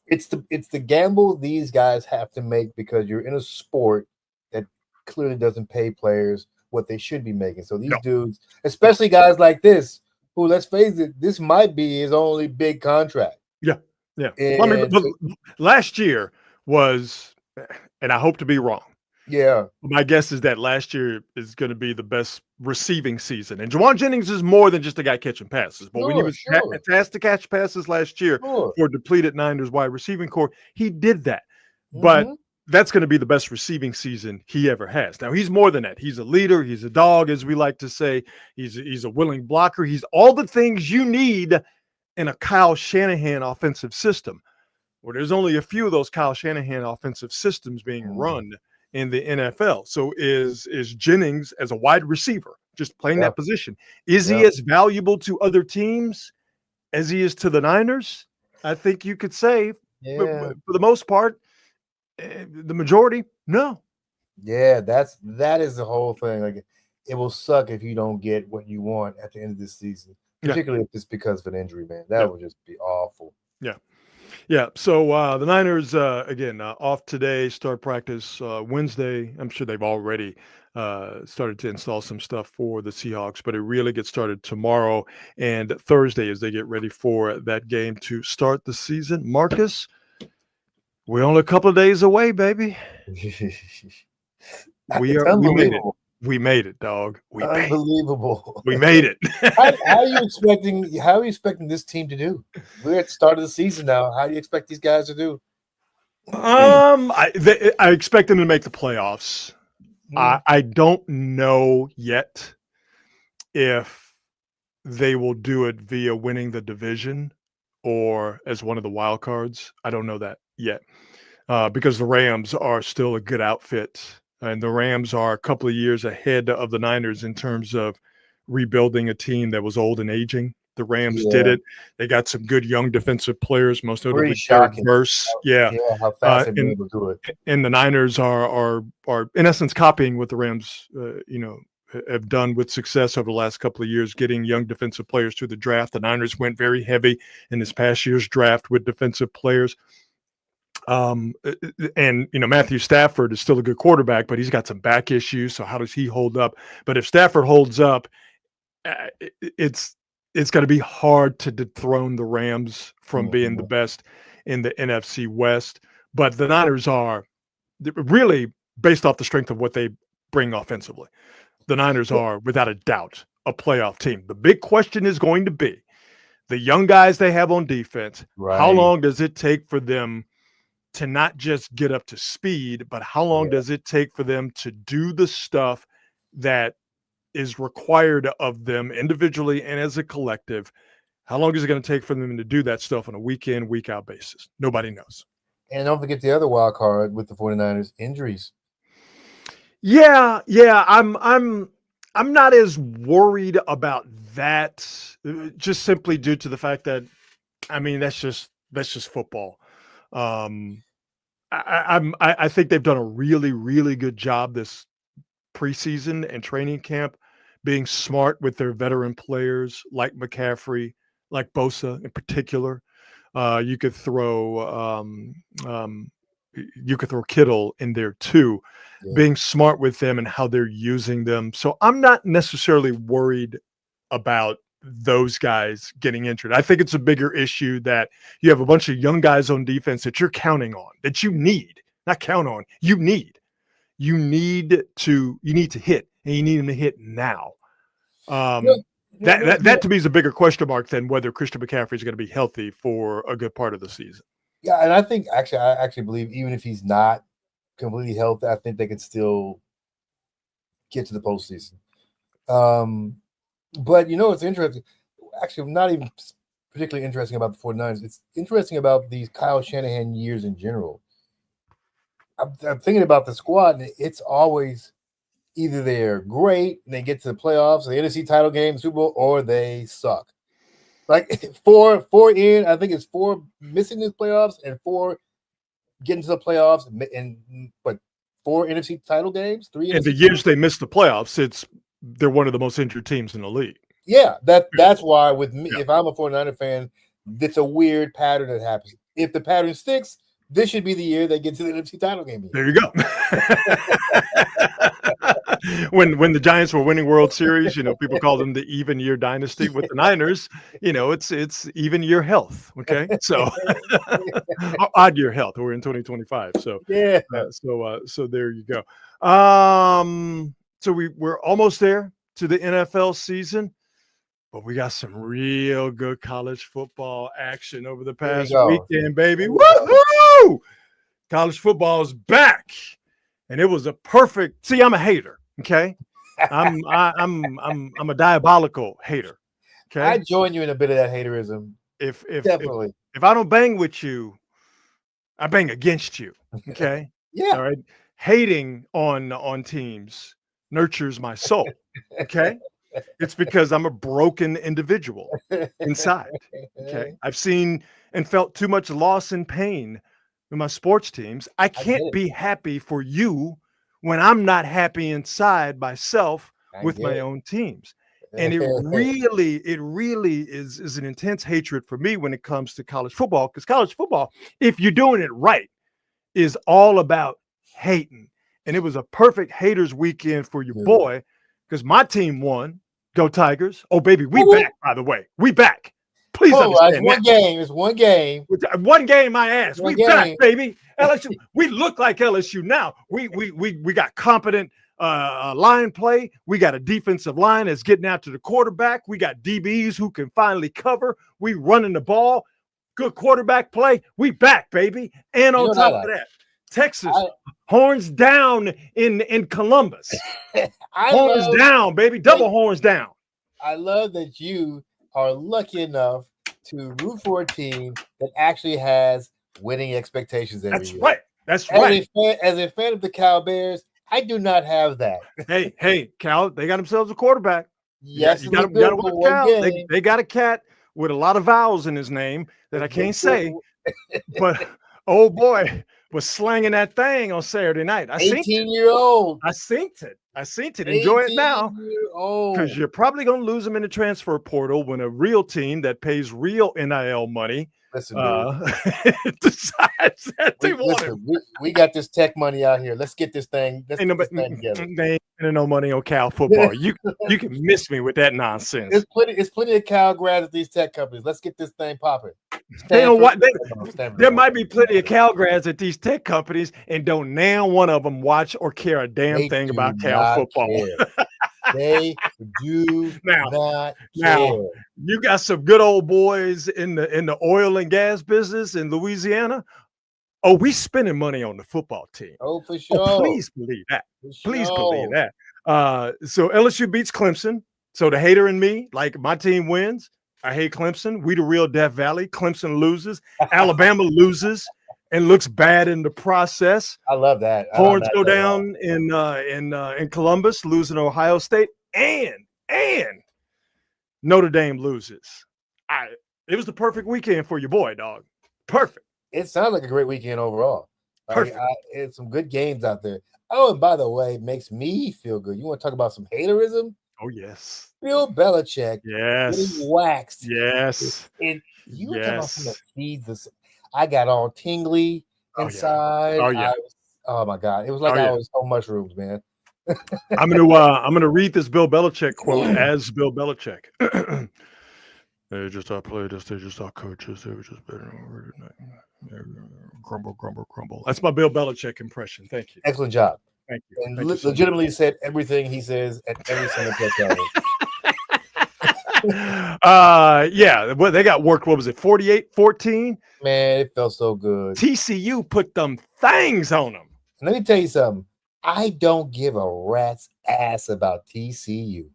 it's the gamble these guys have to make, because you're in a sport that clearly doesn't pay players what they should be making. So these dudes, especially guys like this, who, let's face it, this might be his only big contract. Yeah. I mean, last year was, and I hope to be wrong, my guess is that last year is going to be the best receiving season. And Jawan Jennings is more than just a guy catching passes. But when he was tasked to catch passes last year for depleted Niners wide receiving core, he did that. But that's going to be the best receiving season he ever has. Now, he's more than that. He's a leader. He's a dog, as we like to say. He's a willing blocker. He's all the things you need in a Kyle Shanahan offensive system. Well, there's only a few of those Kyle Shanahan offensive systems being run in the NFL. So is Jennings as a wide receiver, just playing that position, is he as valuable to other teams as he is to the Niners? I think you could say for the most part, the majority, no. Yeah, that is the whole thing. Like, it will suck if you don't get what you want at the end of this season, particularly if it's because of an injury, man. That would just be awful. Yeah. Yeah. So the Niners, again, off today, start practice Wednesday. I'm sure they've already started to install some stuff for the Seahawks, but it really gets started tomorrow and Thursday as they get ready for that game to start the season. Marcus, we're only a couple of days away, baby. We made it. We made it, dog. Unbelievable. We made it. How are you expecting this team to do? We're at the start of the season now. How do you expect these guys to do? I expect them to make the playoffs. I don't know yet if they will do it via winning the division or as one of the wild cards. I don't know that yet because the Rams are still a good outfit. And the Rams are a couple of years ahead of the Niners in terms of rebuilding a team that was old and aging. The Rams did it. They got some good young defensive players, most notably Derek Verse. How fast they've been able to do it. And the Niners are in essence copying what the Rams, have done with success over the last couple of years, getting young defensive players through the draft. The Niners went very heavy in this past year's draft with defensive players. And Matthew Stafford is still a good quarterback, but he's got some back issues. So how does he hold up? But if Stafford holds up, it's going to be hard to dethrone the Rams from being the best in the NFC West. But the Niners are really, based off the strength of what they bring offensively, the Niners are without a doubt a playoff team. The big question is going to be the young guys they have on defense. Right. How long does it take for them to not just get up to speed, but how long does it take for them to do the stuff that is required of them individually and as a collective? How long is it going to take for them to do that stuff on a week in, week out basis? Nobody knows. And don't forget the other wild card with the 49ers, injuries. Yeah. I'm not as worried about that, just simply due to the fact that, that's just football. I think they've done a really, really good job this preseason and training camp, being smart with their veteran players like McCaffrey, like Bosa in particular. You could throw Kittle in there too, being smart with them and how they're using them. So I'm not necessarily worried about those guys getting injured. I think it's a bigger issue that you have a bunch of young guys on defense that you're counting on, that you need, not count on, you need to hit, and you need them to hit now. That to me is a bigger question mark than whether Christian McCaffrey is going to be healthy for a good part of the season. Yeah, and I think I actually believe even if he's not completely healthy, I think they can still get to the postseason. But it's interesting. Actually, not even particularly interesting about the 49ers. It's interesting about these Kyle Shanahan years in general. I'm thinking about the squad, and it's always either they're great and they get to the playoffs, the NFC title game, Super Bowl, or they suck. Like four in, I think it's 4 missing the playoffs and 4 getting to the playoffs, but 4 NFC title games, 3. And the years they missed the playoffs, they're one of the most injured teams in the league. Yeah, that's why with me, if I'm a 49er fan, it's a weird pattern that happens. If the pattern sticks, this should be the year they get to the NFC title game. There you go. When the Giants were winning World Series, people call them the even year dynasty. With the Niners, it's even year health. Okay, so odd year health. We're in 2025, so so there you go. So we're almost there to the NFL season, but we got some real good college football action over the past weekend, baby. Woohoo! college football is back, and it was a perfect. See, I'm a hater. Okay, I'm a diabolical hater. Okay, I join you in a bit of that haterism. if Definitely. if I don't bang with you, I bang against you. Okay, Yeah. all right. Hating on teams nurtures my soul. Okay, it's because I'm a broken individual inside. Okay, I've seen and felt too much loss and pain in my sports teams. I get can't it. be happy for you when I'm not happy inside myself I with get my it. own teams. And it really is an intense hatred for me when it comes to college football, because college football, if you're doing it right, is all about hating. And it was a perfect haters weekend for your boy, because my team won. Go Tigers. Oh, baby, we back, by the way. We back. Please understand it's one that. game. It's one game. One game, my ass. One We back, game. baby. LSU. We look like LSU now. We got competent line play. We got a defensive line that's getting out to the quarterback. We got DBs who can finally cover. We running the ball. Good quarterback play. We back, baby. And on top of that, Texas horns down in Columbus. Horns down, baby. Double horns down. I love that you are lucky enough to root for a team that actually has winning expectations every year. Right. That's right. As a fan of the Cal Bears, I do not have that. Hey, Cal, they got themselves a quarterback. Yes, you got to watch Cal. They got a cat with a lot of vowels in his name that I can't say, but oh boy, was slanging that thing on Saturday night. 18-year-old. I synced it. Enjoy it now, because you're probably going to lose them in the transfer portal when a real team that pays real NIL money decides that they want him. We got this tech money out here. Let's get this thing. Let's get this thing together. They ain't no money on Cal football. You can miss me with that nonsense. It's plenty of Cal grads at these tech companies. Let's get this thing popping. There might be plenty of Cal grads at these tech companies, and don't now one of them watch or care a damn thing about Cal football. They do not care. Now, you got some good old boys in the oil and gas business in Louisiana. Oh, we spending money on the football team. Oh, for sure. Oh, please believe that. Please believe that. So LSU beats Clemson. So the hater in me, like, my team wins. I hate Clemson. We the real Death Valley. Clemson loses. Alabama loses and looks bad in the process. I love that. Horns go down in Columbus, losing Ohio State, and Notre Dame loses. It was the perfect weekend for your boy, dog. Perfect. It sounds like a great weekend overall. Perfect. It's some good games out there. Oh, and by the way, it makes me feel good. You want to talk about some haterism? Oh, yes. Bill Belichick. Yes. Getting waxed. Yes. And you were talking about some of the feeds. I got all tingly inside. Oh, yeah. Oh my God. It was like I was on mushrooms, man. I'm gonna read this Bill Belichick quote as Bill Belichick. They just our players, they just our coaches, they were just better over tonight. Grumble, grumble, grumble. That's my Bill Belichick impression. Thank you. Excellent job. Thank you. And Thank you legitimately said everything he says at every single touchdown. Yeah, well, they got worked. What was it, 48-14? Man, it felt so good. TCU put them things on them. Let me tell you something. I don't give a rat's ass about TCU.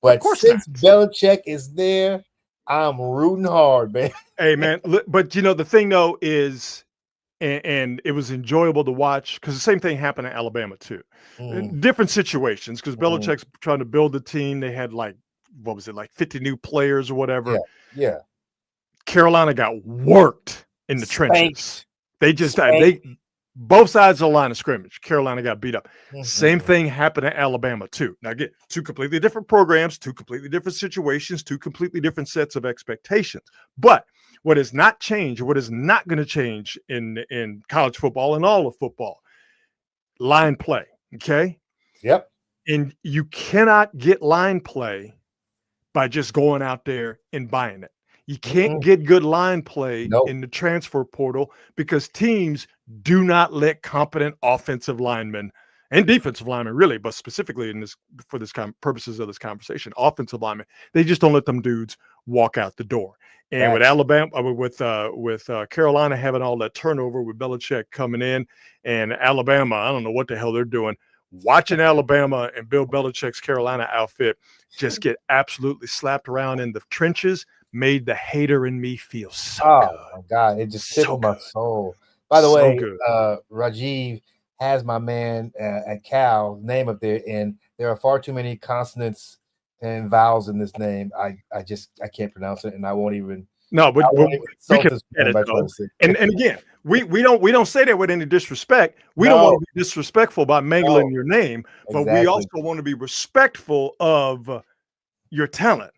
But since Belichick is there, I'm rooting hard, man. Hey, man. But, the thing, though, is, and it was enjoyable to watch, because the same thing happened in Alabama, too. Different situations, because Belichick's trying to build the team. They had, 50 new players or whatever. Yeah. Carolina got worked in the trenches. They just both sides of the line of scrimmage. Carolina got beat up. Same thing happened in Alabama too. Now, again, two completely different programs, two completely different situations, two completely different sets of expectations. But what has not changed, what is not going to change in college football and all of football, line play. Okay. Yep. And you cannot get line play by just going out there and buying it. You can't get good line play in the transfer portal, because teams do not let competent offensive linemen and defensive linemen, really, but specifically in this for this purposes of this conversation, offensive linemen, they just don't let them dudes walk out the door. And with Alabama, with Carolina having all that turnover, with Belichick coming in, and Alabama, I don't know what the hell they're doing. Watching Alabama and Bill Belichick's Carolina outfit just get absolutely slapped around in the trenches made the hater in me feel so good. Oh my God, it just tickled my soul. By the way, Rajiv has my man at Cal name up there, and there are far too many consonants and vowels in this name. I can't pronounce it, and I won't even. No, but we can edit though. And again, we don't say that with any disrespect. We don't want to be disrespectful by mangling your name, but we also want to be respectful of your talent.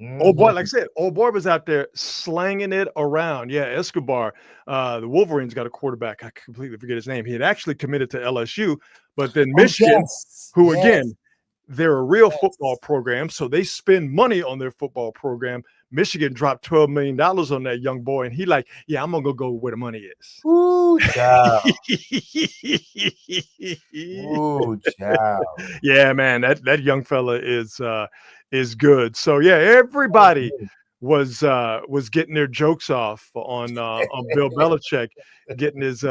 Oh boy, like I said, old boy was out there slanging it around. Yeah, Escobar, the Wolverines got a quarterback. I completely forget his name. He had actually committed to LSU, but then Michigan, again, they're a real football program, so they spend money on their football program. Michigan dropped $12 million on that young boy, and he like, yeah, I'm gonna go where the money is. Ooh, child. Ooh, child. Yeah, man, that young fella is good. So yeah, everybody was getting their jokes off on Bill Belichick getting his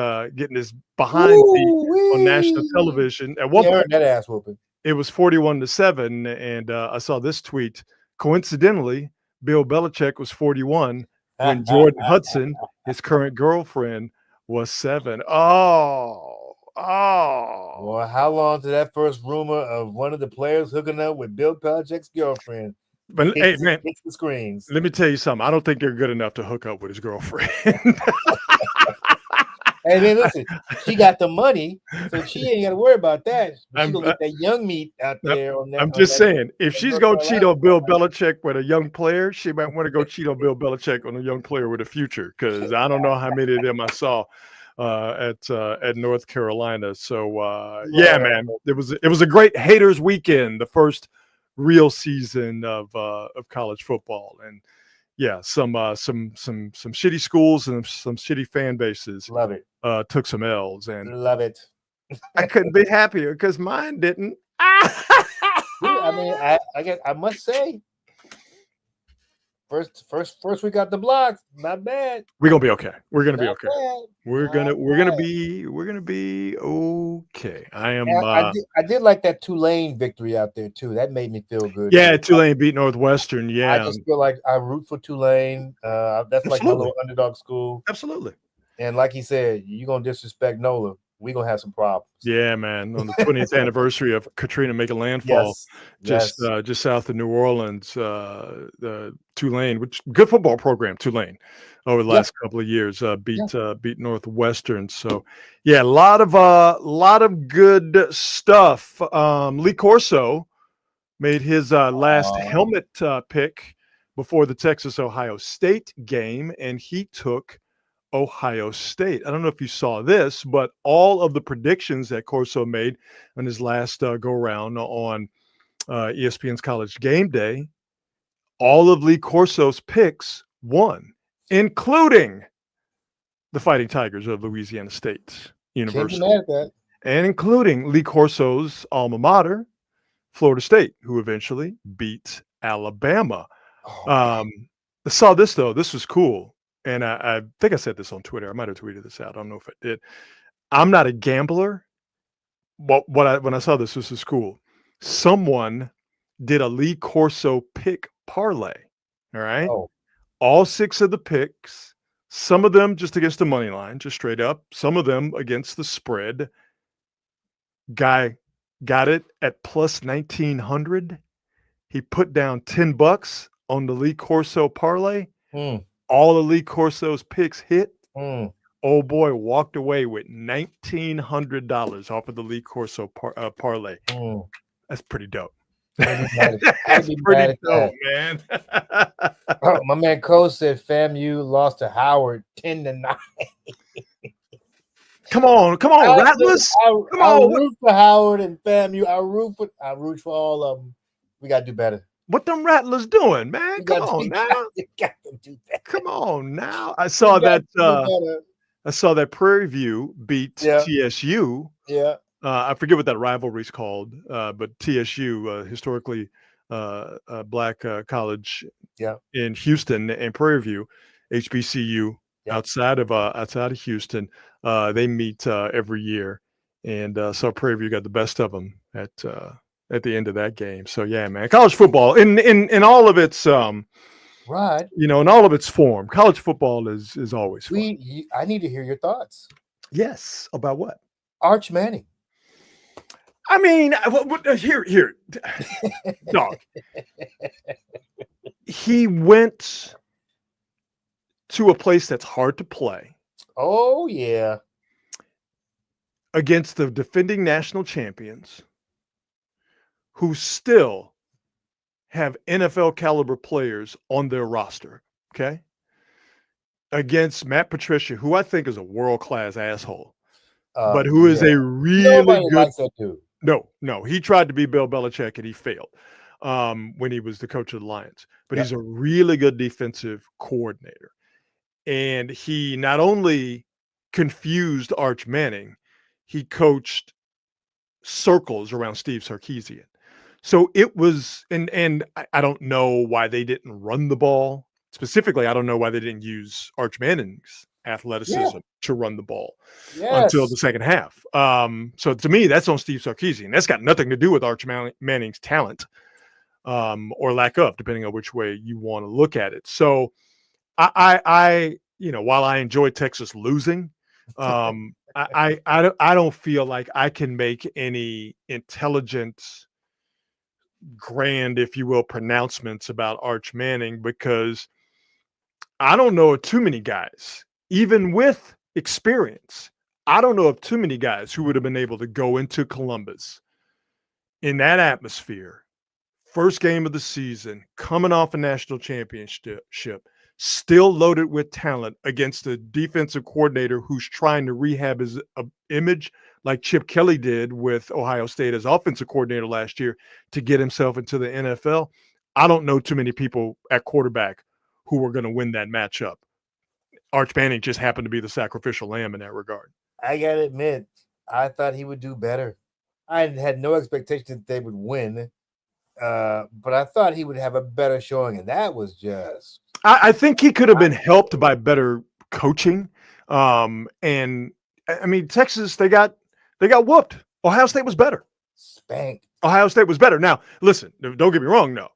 behind feet on national television. At one point, that ass whooping. It was 41-7, and I saw this tweet. Coincidentally, Bill Belichick was 41 when Jordan Hudson, his current girlfriend, was 7. Oh. Well, how long did that first rumor of one of the players hooking up with Bill Belichick's girlfriend? But hey, man, hits the screens. Let me tell you something. I don't think they're good enough to hook up with his girlfriend. Hey, man, listen, she got the money, so she ain't got to worry about that. She's going to get that young meat out there. I'm just saying, if she's going to cheat on Bill Belichick with a young player, she might want to go cheat on Bill Belichick on a young player with a future, because I don't know how many of them I saw at North Carolina. So, yeah, man, it was a great haters weekend, the first real season of college football. And yeah, some shitty schools and some shitty fan bases. Love it. Took some L's, and love it. I couldn't be happier because mine didn't. I mean, I must say, first we got the blocks. Not bad. We're gonna be okay. We're gonna be Not okay. bad. We're gonna be okay. I am. I did like that Tulane victory out there too. That made me feel good. Yeah, Tulane beat Northwestern. Yeah, I just feel like I root for Tulane. That's like my little underdog school. Absolutely. And like he said, you're gonna disrespect NOLA, we're gonna have some problems. Yeah, man. On the 20th anniversary of Katrina making landfall, just south of New Orleans, the Tulane, which good football program, Tulane, over the last couple of years, beat Northwestern. So yeah, a lot of good stuff. Lee Corso made his last helmet pick before the Texas-Ohio State game, and he took Ohio State. I don't know if you saw this, but all of the predictions that Corso made on his last go-round on ESPN's College Game Day, all of Lee Corso's picks won, including the Fighting Tigers of Louisiana State University, and including Lee Corso's alma mater, Florida State, who eventually beat Alabama. I saw this, though. This was cool. And I think I said this on Twitter. I might have tweeted this out. I don't know if I did. I'm not a gambler, but when I saw this is cool. Someone did a Lee Corso pick parlay. All right. All 6 of the picks, some of them just against the money line, just straight up. Some of them against the spread. Guy got it at plus 1,900. He put down $10 on the Lee Corso parlay. All of Lee Corso's picks hit. Old boy walked away with $1,900 off of the Lee Corso parlay. That's pretty dope. That's pretty dope, man. My man Cole said FAMU lost to Howard 10-9. Come on, Rattlers. Come on. I root for Howard and FAMU. I root for all of them. We gotta do better. What them Rattlers doing, man? Come on now. Come on now. I saw that Prairie View beat TSU. Yeah. I forget what that rivalry's called, but TSU, historically black college in Houston and Prairie View, HBCU outside of Houston, they meet every year, and so Prairie View got the best of them at the end of that game. So yeah, man, college football in all of its right, in all of its form, college football is always fun. I need to hear your thoughts. Yes, about what? Arch Manning. I mean, here, dog. He went to a place that's hard to play. Oh, yeah. Against the defending national champions who still have NFL caliber players on their roster, okay? Against Matt Patricia, who I think is a world-class asshole, but who is a really Nobody good likes that dude. No, he tried to be Bill Belichick and he failed when he was the coach of the Lions. But he's a really good defensive coordinator. And he not only confused Arch Manning, he coached circles around Steve Sarkisian. So it was, and I don't know why they didn't run the ball. Specifically, I don't know why they didn't use Arch Manning's athleticism to run the ball until the second half. So to me, that's on Steve Sarkisian. That's got nothing to do with Arch Manning's talent or lack of, depending on which way you want to look at it. So I while I enjoy Texas losing, I don't feel like I can make any intelligent, grand, if you will, pronouncements about Arch Manning because I don't know of too many guys, even with experience. I don't know of too many guys who would have been able to go into Columbus in that atmosphere, first game of the season, coming off a national championship, still loaded with talent against a defensive coordinator who's trying to rehab his image like Chip Kelly did with Ohio State as offensive coordinator last year to get himself into the NFL. I don't know too many people at quarterback who were going to win that matchup. Arch Manning just happened to be the sacrificial lamb in that regard. I got to admit, I thought he would do better. I had no expectation that they would win, but I thought he would have a better showing, and that was just... I think he could have been helped by better coaching. And, I mean, Texas, they got whooped. Ohio State was better. Spanked. Ohio State was better. Now, listen, don't get me wrong, no.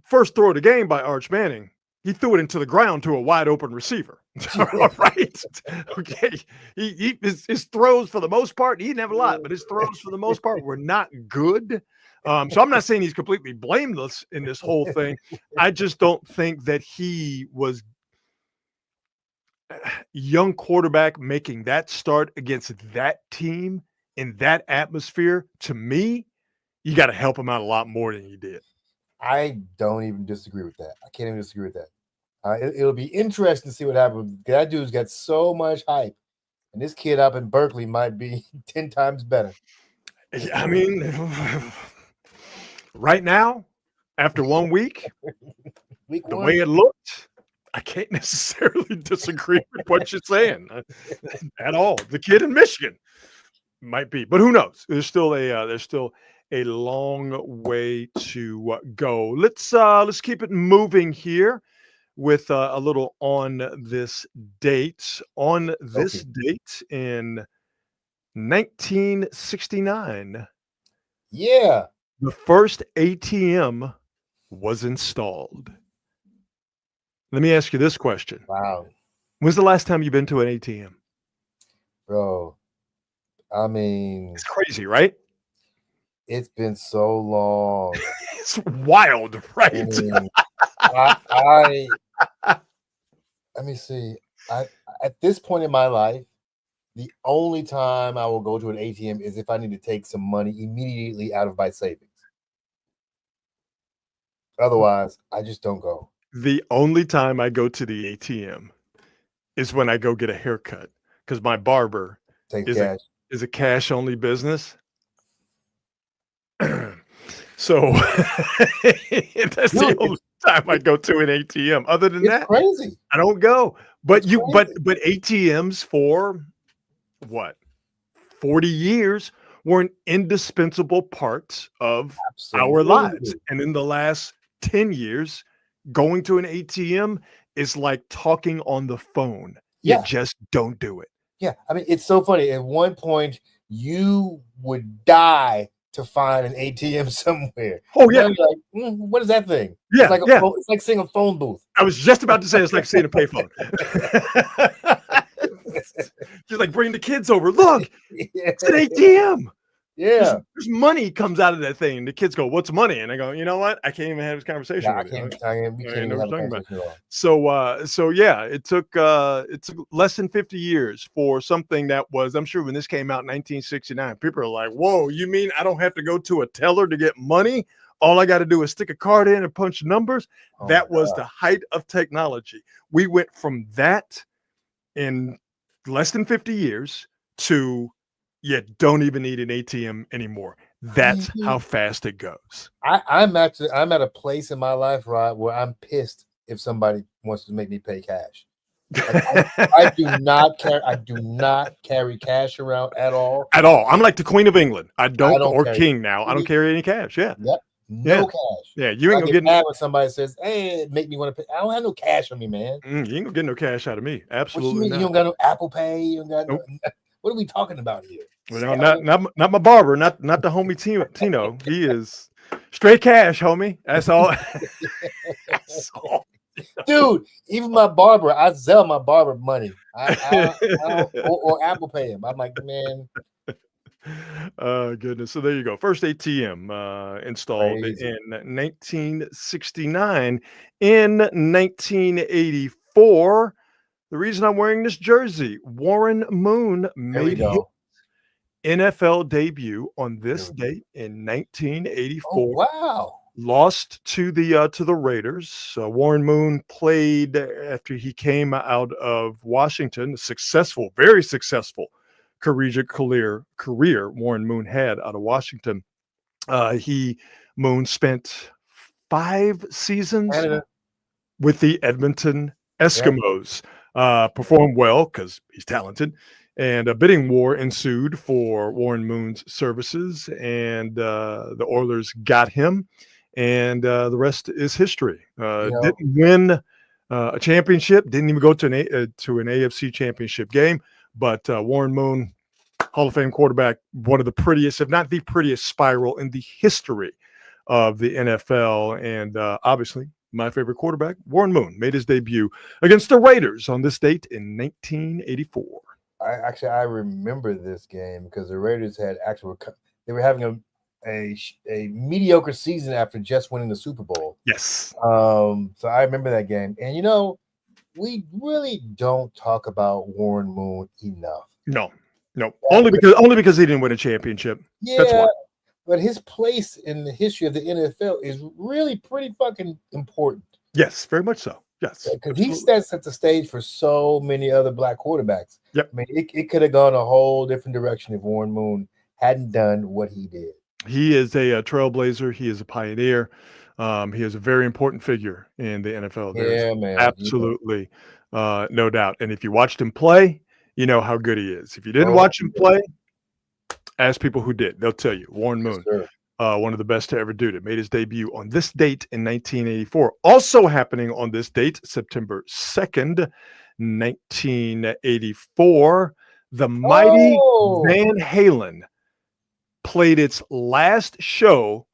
First throw of the game by Arch Manning, he threw it into the ground to a wide open receiver. All right. Okay. His throws for the most part, he didn't have a lot, but his throws for the most part were not good. So I'm not saying he's completely blameless in this whole thing. I just don't think that he was young quarterback making that start against that team in that atmosphere. To me, you got to help him out a lot more than you did. I don't even disagree with that. I can't even disagree with that. It'll be interesting to see what happens. That dude's got so much hype, and this kid up in Berkeley might be 10 times better. I mean, right now, after 1 week, the way it looked, I can't necessarily disagree with what you're saying at all. The kid in Michigan might be, but who knows? There's still a long way to go. Let's keep it moving here with a little on this date. On this date in 1969, the first ATM was installed. Let me ask you this question. Wow. When's the last time you've been to an ATM? Bro, I mean, it's crazy, right? It's been so long. It's wild, right? I mean, let me see. At this point in my life, the only time I will go to an ATM is if I need to take some money immediately out of my savings. Otherwise, I just don't go. The only time I go to the ATM is when I go get a haircut because my barber is a cash only business. So that's the only time I go to an ATM. Other than that, crazy. I don't go. But but ATMs for what? 40 years were an indispensable part of our Absolutely. lives. And in the last 10 years, going to an ATM is like talking on the phone. You Yeah. just don't do it. Yeah. I mean, it's so funny. At one point, you would die to find an ATM somewhere. Oh, yeah. Now you're like, what is that thing? Yeah, It's like seeing a phone booth. I was just about to say it's like seeing a payphone. Just like bring the kids over. Look, it's an ATM. Yeah. There's money comes out of that thing. And the kids go, "What's money?" And I go, "You know what? I can't even have this conversation with you." We can't even have a conversation at all. So yeah, it took less than 50 years for something that was, I'm sure when this came out in 1969, people are like, "Whoa, you mean I don't have to go to a teller to get money? All I got to do is stick a card in and punch numbers." That was the height of technology. We went from that in less than 50 years to you don't even need an ATM anymore. That's how fast it goes. I'm at a place in my life, Rod, where I'm pissed if somebody wants to make me pay cash. Like, I do not carry cash around at all. At all. I'm like the Queen of England. I don't or carry King now. I don't carry any cash. Yeah. Yep. No cash. Yeah. You ain't gonna get mad when somebody says, "Hey, make me want to pay." I don't have no cash on me, man. You ain't gonna get no cash out of me. What Absolutely you mean? not. You don't got no Apple Pay? You don't got Nope. What are we talking about here? Well, not my barber, not the homie Tino. He is straight cash, homie. That's all. That's all. Dude, even my barber, I sell my barber money. Or Apple Pay him. I'm like, man. Oh, goodness. So there you go. First ATM installed Crazy. in 1969. In 1984, the reason I'm wearing this jersey, Warren Moon made his NFL debut on this date in 1984. Oh, wow. Lost to the Raiders. Warren Moon played after he came out of Washington, a successful, very successful collegiate career Warren Moon had out of Washington. Moon spent 5 seasons with the Edmonton Eskimos. Performed well because he's talented, and a bidding war ensued for Warren Moon's services, and the Oilers got him, and the rest is history. Didn't win a championship, didn't even go to an AFC championship game, but Warren Moon, Hall of Fame quarterback, one of the prettiest, if not the prettiest spiral in the history of the NFL. And obviously, my favorite quarterback, Warren Moon, made his debut against the Raiders on this date in 1984. I remember this game because the Raiders they were having a mediocre season after just winning the Super Bowl. Yes. So I remember that game. And, we really don't talk about Warren Moon enough. No. Only because he didn't win a championship. Yeah, that's why. But his place in the history of the NFL is really pretty fucking important. Yes, very much so. Yes, because he sets the stage for so many other black quarterbacks. Yep. I mean, it could have gone a whole different direction if Warren Moon hadn't done what he did. He is a trailblazer. He is a pioneer. He is a very important figure in the NFL. There's man. Absolutely, no doubt. And if you watched him play, you know how good he is. If you didn't watch him play, ask people who did. They'll tell you. Warren Moon, one of the best to ever do it. Made his debut on this date in 1984. Also happening on this date, September 2nd, 1984, the mighty Van Halen played its last show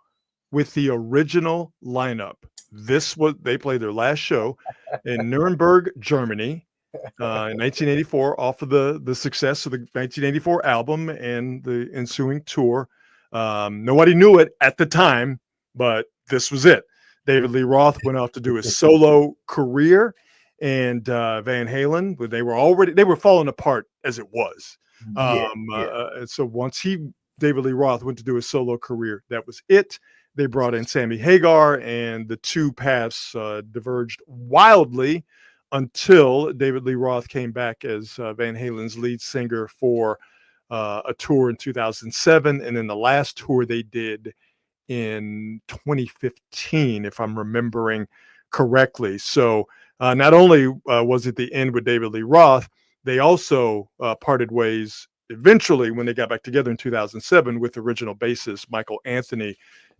with the original lineup. They played their last show in Nuremberg, Germany, in 1984, off of the success of the 1984 album and the ensuing tour. Nobody knew it at the time, but this was it. David Lee Roth went off to do his solo career, and Van Halen, they were falling apart as it was. So once David Lee Roth went to do his solo career, that was it. They brought in Sammy Hagar, and the two paths diverged wildly until David Lee Roth came back as Van Halen's lead singer for a tour in 2007, and then the last tour they did in 2015, if I'm remembering correctly. So not only was it the end with David Lee Roth, they also parted ways eventually, when they got back together in 2007 with original bassist Michael Anthony,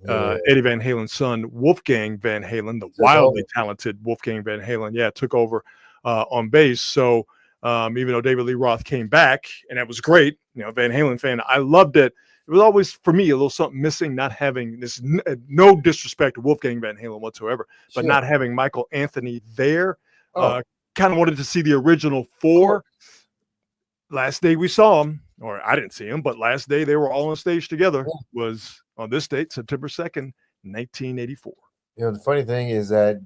Eddie Van Halen's son, Wolfgang Van Halen, the wildly talented Wolfgang Van Halen, took over on bass. So even though David Lee Roth came back, and that was great, Van Halen fan, I loved it. It was always, for me, a little something missing, not having this, no disrespect to Wolfgang Van Halen whatsoever, but not having Michael Anthony there. Kind of wanted to see the original four. Last day we saw them, or I didn't see them, but last day they were all on stage together was on this date, September 2nd, 1984. The funny thing is that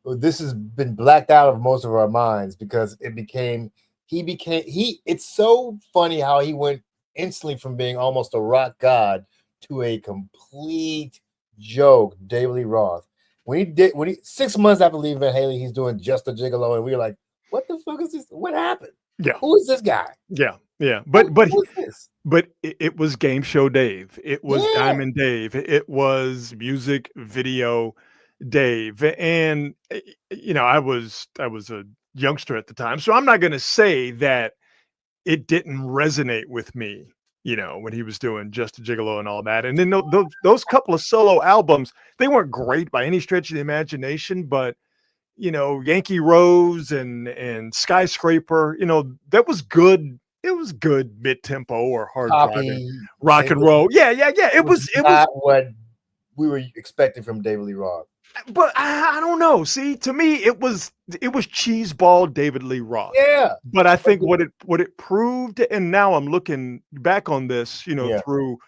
this has been blacked out of most of our minds because it's so funny how he went instantly from being almost a rock god to a complete joke. David Lee Roth, when he 6 months after leaving Van Halen, he's doing Just a Gigolo, and we were like, what the fuck is this? What happened? Yeah. Who is this guy? Yeah. But it was Game Show Dave. It was Diamond Dave. It was music video Dave. And I was a youngster at the time, so I'm not going to say that it didn't resonate with me, when he was doing Just a Gigolo and all that. And then those couple of solo albums, they weren't great by any stretch of the imagination, but Yankee Rose and Skyscraper, that was good. It was good mid-tempo or hard driving rock and roll. Yeah. It was not what we were expecting from David Lee Roth. But I don't know. See, to me, it was cheeseball David Lee Roth. Yeah. But I think what it proved, and now I'm looking back on this, through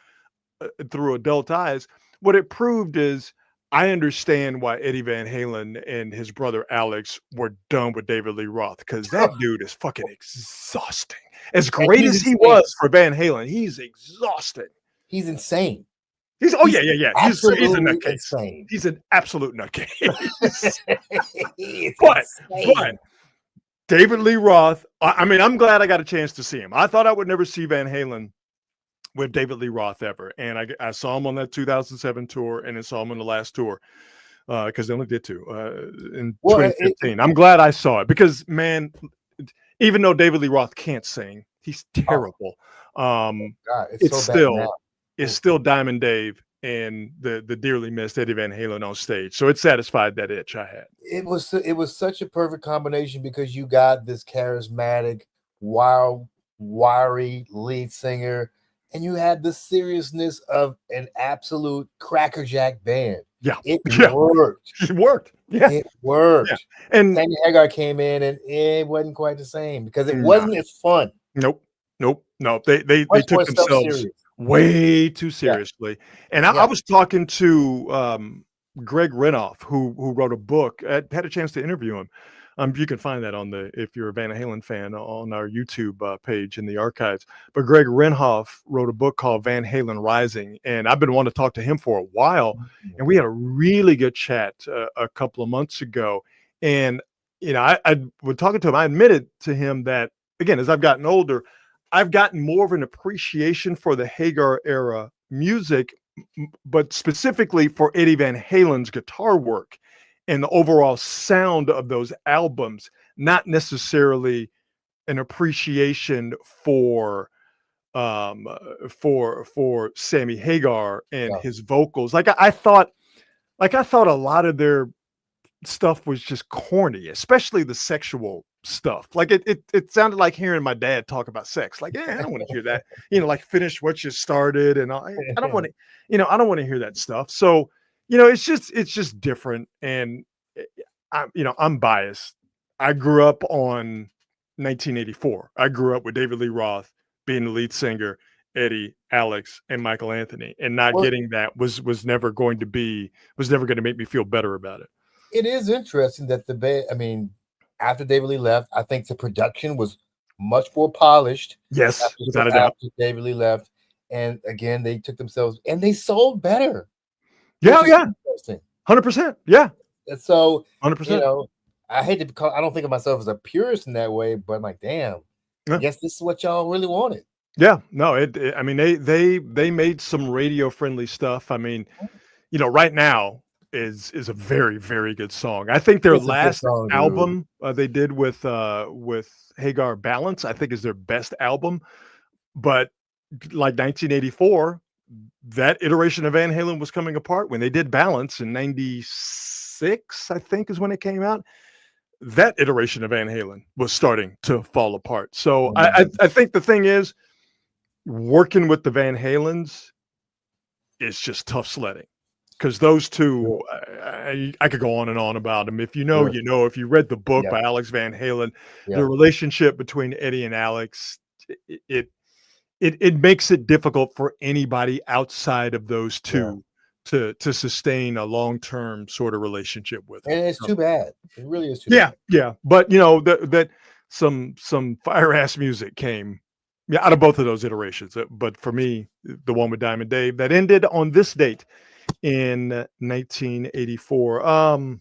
adult eyes, what it proved is I understand why Eddie Van Halen and his brother Alex were done with David Lee Roth, because that dude is fucking exhausting. As great as he was for Van Halen, he's exhausting. He's insane. He's a nutcase. Insane. He's an absolute nutcase. but David Lee Roth, I'm glad I got a chance to see him. I thought I would never see Van Halen with David Lee Roth ever. And I saw him on that 2007 tour, and I saw him on the last tour because they only did two in 2015. I'm glad I saw it because, man, even though David Lee Roth can't sing, he's terrible. It's still Diamond Dave and the dearly missed Eddie Van Halen on stage. So it satisfied that itch I had. It was such a perfect combination because you got this charismatic, wiry lead singer, and you had the seriousness of an absolute crackerjack band. Yeah. It worked. It worked. Yeah. It worked. Yeah. And Sammy Hagar came in, and it wasn't quite the same because it wasn't as fun. Nope. They took themselves way too seriously. And I was talking to Greg Renoff, who wrote a book. I had a chance to interview him. You can find that if you're a Van Halen fan, on our YouTube page in the archives. But Greg Renoff wrote a book called Van Halen Rising, and I've been wanting to talk to him for a while. And we had a really good chat a couple of months ago. And I was talking to him. I admitted to him that, again, as I've gotten older, I've gotten more of an appreciation for the Hagar era music, but specifically for Eddie Van Halen's guitar work and the overall sound of those albums, not necessarily an appreciation for Sammy Hagar and his vocals. I thought a lot of their stuff was just corny, especially the sexual stuff. Like it sounded like hearing my dad talk about sex. Like, I don't want to hear that. Like finish what you started, and I don't want to. I don't want to hear that stuff. So, it's just different. And I'm biased. I grew up on 1984. I grew up with David Lee Roth being the lead singer, Eddie, Alex, and Michael Anthony, and not getting that was never going to make me feel better about it. It is interesting that the band, after David Lee left, I think the production was much more polished. Yes, without a doubt. After David Lee left, and again, they took themselves and they sold better. Yeah, 100%. Yeah. And so 100%. I hate to I don't think of myself as a purist in that way, but I'm like, damn, I guess this is what y'all really wanted. Yeah, no, they made some radio friendly stuff. Right now, is a very, very good song. I think their It's a good last song, dude. album they did with Hagar Balance, I think is their best album. But like 1984, that iteration of Van Halen was coming apart when they did Balance in 96, I think is when it came out. That iteration of Van Halen was starting to fall apart. So I think the thing is, working with the Van Halens is just tough sledding. Because those two, I could go on and on about them. If you know, you know. If you read the book by Alex Van Halen, the relationship between Eddie and Alex, it makes it difficult for anybody outside of those two to sustain a long-term sort of relationship with them. And it's too bad. It really is too bad. Yeah. But you know that some fire ass music came out of both of those iterations. But for me, the one with Diamond Dave that ended on this date in 1984. A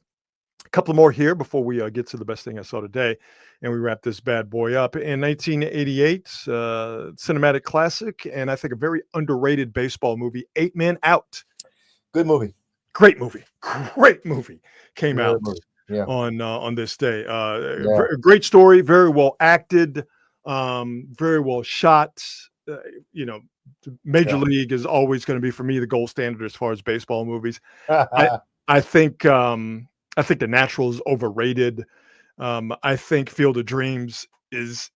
couple more here before we get to the best thing I saw today, and we wrap this bad boy up. In 1988, cinematic classic, and I think a very underrated baseball movie, 8 Men Out. Good movie. Great movie. Came out on this day. Great story, very well acted, very well shot. Major League is always going to be, for me, the gold standard as far as baseball movies. I think The Natural is overrated. I think Field of Dreams is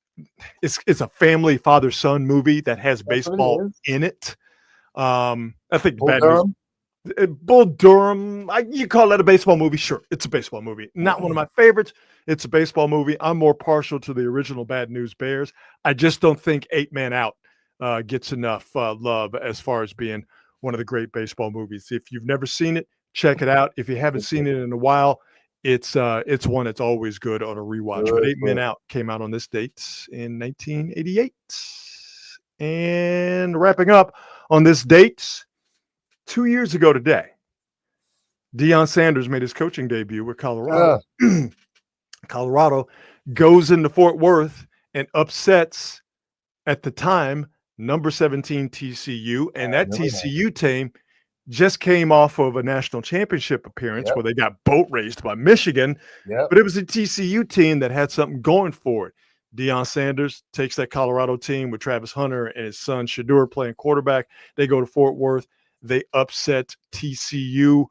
a family father-son movie that has baseball in it. I think Bull Durham, you call that a baseball movie? Sure, it's a baseball movie. Not one of my favorites. It's a baseball movie. I'm more partial to the original Bad News Bears. I just don't think 8 Men Out gets enough love as far as being one of the great baseball movies. If you've never seen it, check it out. If you haven't seen it in a while, it's one that's always good on a rewatch. But 8 Men Out came out on this date in 1988. And wrapping up on this date, 2 years ago today, Deion Sanders made his coaching debut with Colorado. Colorado goes into Fort Worth and upsets, at the time, number 17 TCU, and that TCU team just came off of a national championship appearance where they got boat raced by Michigan, but it was a TCU team that had something going for it. Deion Sanders takes that Colorado team with Travis Hunter and his son Shedeur playing quarterback. They go to Fort Worth. They upset TCU.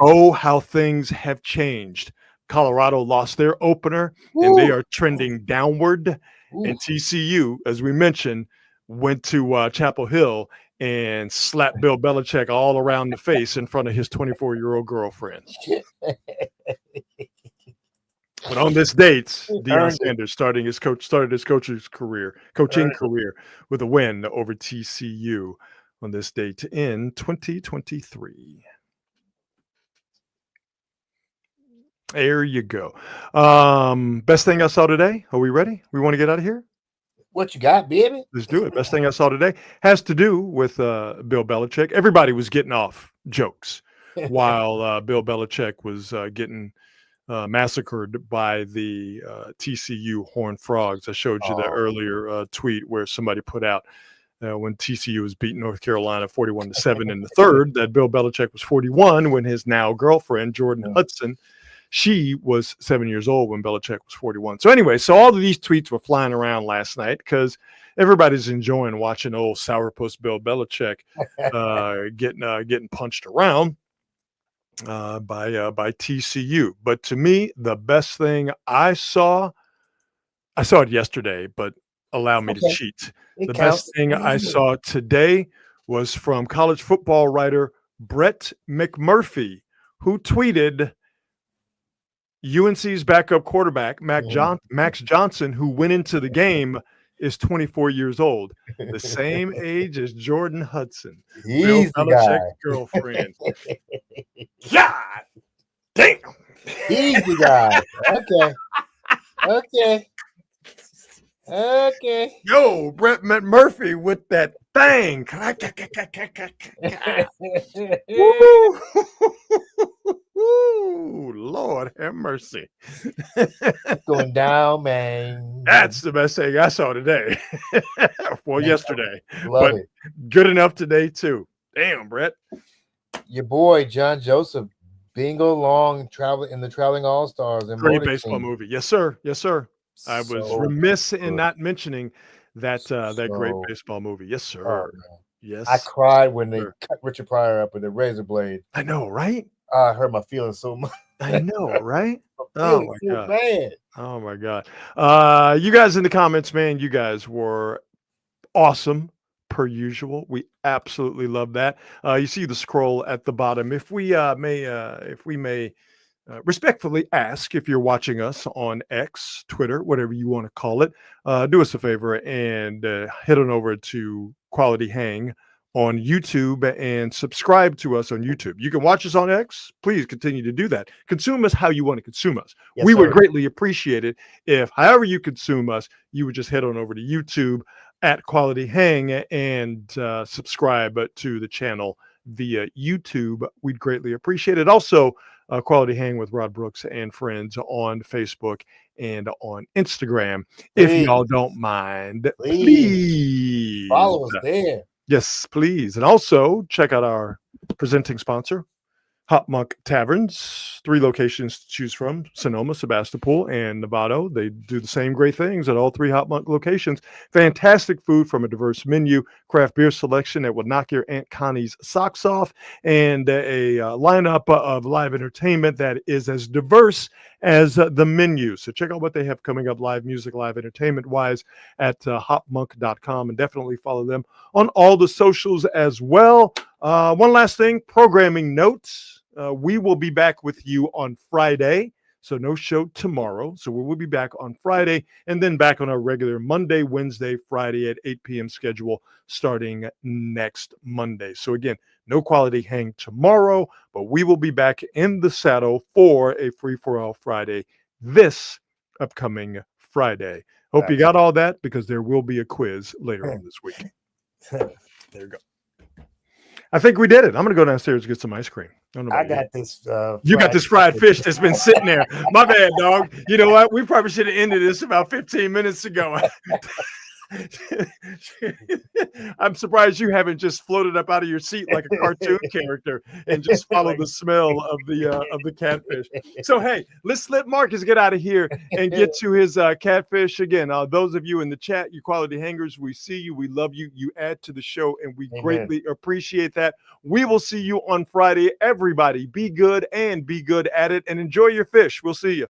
Oh, how things have changed. Colorado lost their opener, and they are trending downward. And TCU, as we mentioned, went to Chapel Hill and slapped Bill Belichick all around the face in front of his 24-year-old girlfriend. But on this date, Deion Sanders started his coaching career with a win over TCU on this date in 2023. There you go. Best thing I saw today. Are we ready? We want to get out of here? What you got, baby? Let's do it. Best thing I saw today has to do with Bill Belichick. Everybody was getting off jokes while Bill Belichick was getting massacred by the TCU Horned Frogs. I showed you that earlier tweet where somebody put out when TCU was beating North Carolina 41-7 in the third, that Bill Belichick was 41 when his now girlfriend, Jordan Hudson, she was 7 years old when Belichick was 41. So anyway, all of these tweets were flying around last night because everybody's enjoying watching old sourpuss Bill Belichick getting punched around by TCU. But to me, the best thing I saw it yesterday, but allow me to cheat. The best thing I saw today was from college football writer Brett McMurphy, who tweeted UNC's backup quarterback, Max Johnson, who went into the game, is 24 years old, the same age as Jordan Hudson, Bill Belichick's girlfriend. God damn. Easy guy. Okay. Yo, Brett McMurphy with that thing. Woo! Lord have mercy. Going down, man. That's the best thing I saw today. Well, yesterday. Love it. Good enough today, too. Damn, Brett. Your boy, John Joseph, Bingo Long traveling in the Traveling All Stars and Great Motor baseball King. movie. Yes, sir. Yes, sir. I was So remiss in good. not mentioning that that great So- baseball movie. Yes, Oh, sir. man. Yes. I cried when they sir. cut Richard Pryor up with a razor blade. I know, right? I hurt my feelings so much. I know, right? My Oh feelings my so god. bad. Oh my god. You guys in the comments, man, you guys were awesome per usual. We absolutely love that. You see the scroll at the bottom. If we may respectfully ask, if you're watching us on X, Twitter, whatever you want to call it, do us a favor and head on over to Quality Hang on YouTube and subscribe to us on YouTube. You can watch us on X. Please continue to do that. Consume us how you want to consume us. Yes, We would sir. greatly appreciate it if, however you consume us, you would just head on over to YouTube at Quality Hang and subscribe to the channel via YouTube. We'd greatly appreciate it. Also, Quality Hang with Rod Brooks and Friends on Facebook and on Instagram. If Please. y'all don't mind, Please. please Follow us there. yes, please. And also check out our presenting sponsor, Hot Monk Taverns, 3 locations to choose from: Sonoma, Sebastopol, and Novato. They do the same great things at all 3 Hot Monk locations. Fantastic food from a diverse menu, craft beer selection that will knock your Aunt Connie's socks off, and a lineup of live entertainment that is as diverse as the menu. So check out what they have coming up live music, live entertainment wise at hotmonk.com, and definitely follow them on all the socials as well. One last thing, programming notes. We will be back with you on Friday. So no show tomorrow. So we will be back on Friday and then back on our regular Monday, Wednesday, Friday at 8 p.m. schedule starting next Monday. So again, no Quality Hang tomorrow, but we will be back in the saddle for a free-for-all Friday this upcoming Friday. Hope you got all that, because there will be a quiz later on this week. There you go. I think we did it. I'm going to go downstairs and get some ice cream. I got this. You got this fried fish that's been sitting there. My bad, dog. You know what? We probably should have ended this about 15 minutes ago. I'm surprised you haven't just floated up out of your seat like a cartoon character and just followed the smell of the catfish. So hey, let's let Marcus get out of here and get to his catfish again. Those of you in the chat, you Quality Hangers, we see you, we love you, you add to the show, and we greatly appreciate that. We will see you on Friday. Everybody, be good and be good at it, and enjoy your fish. We'll see you.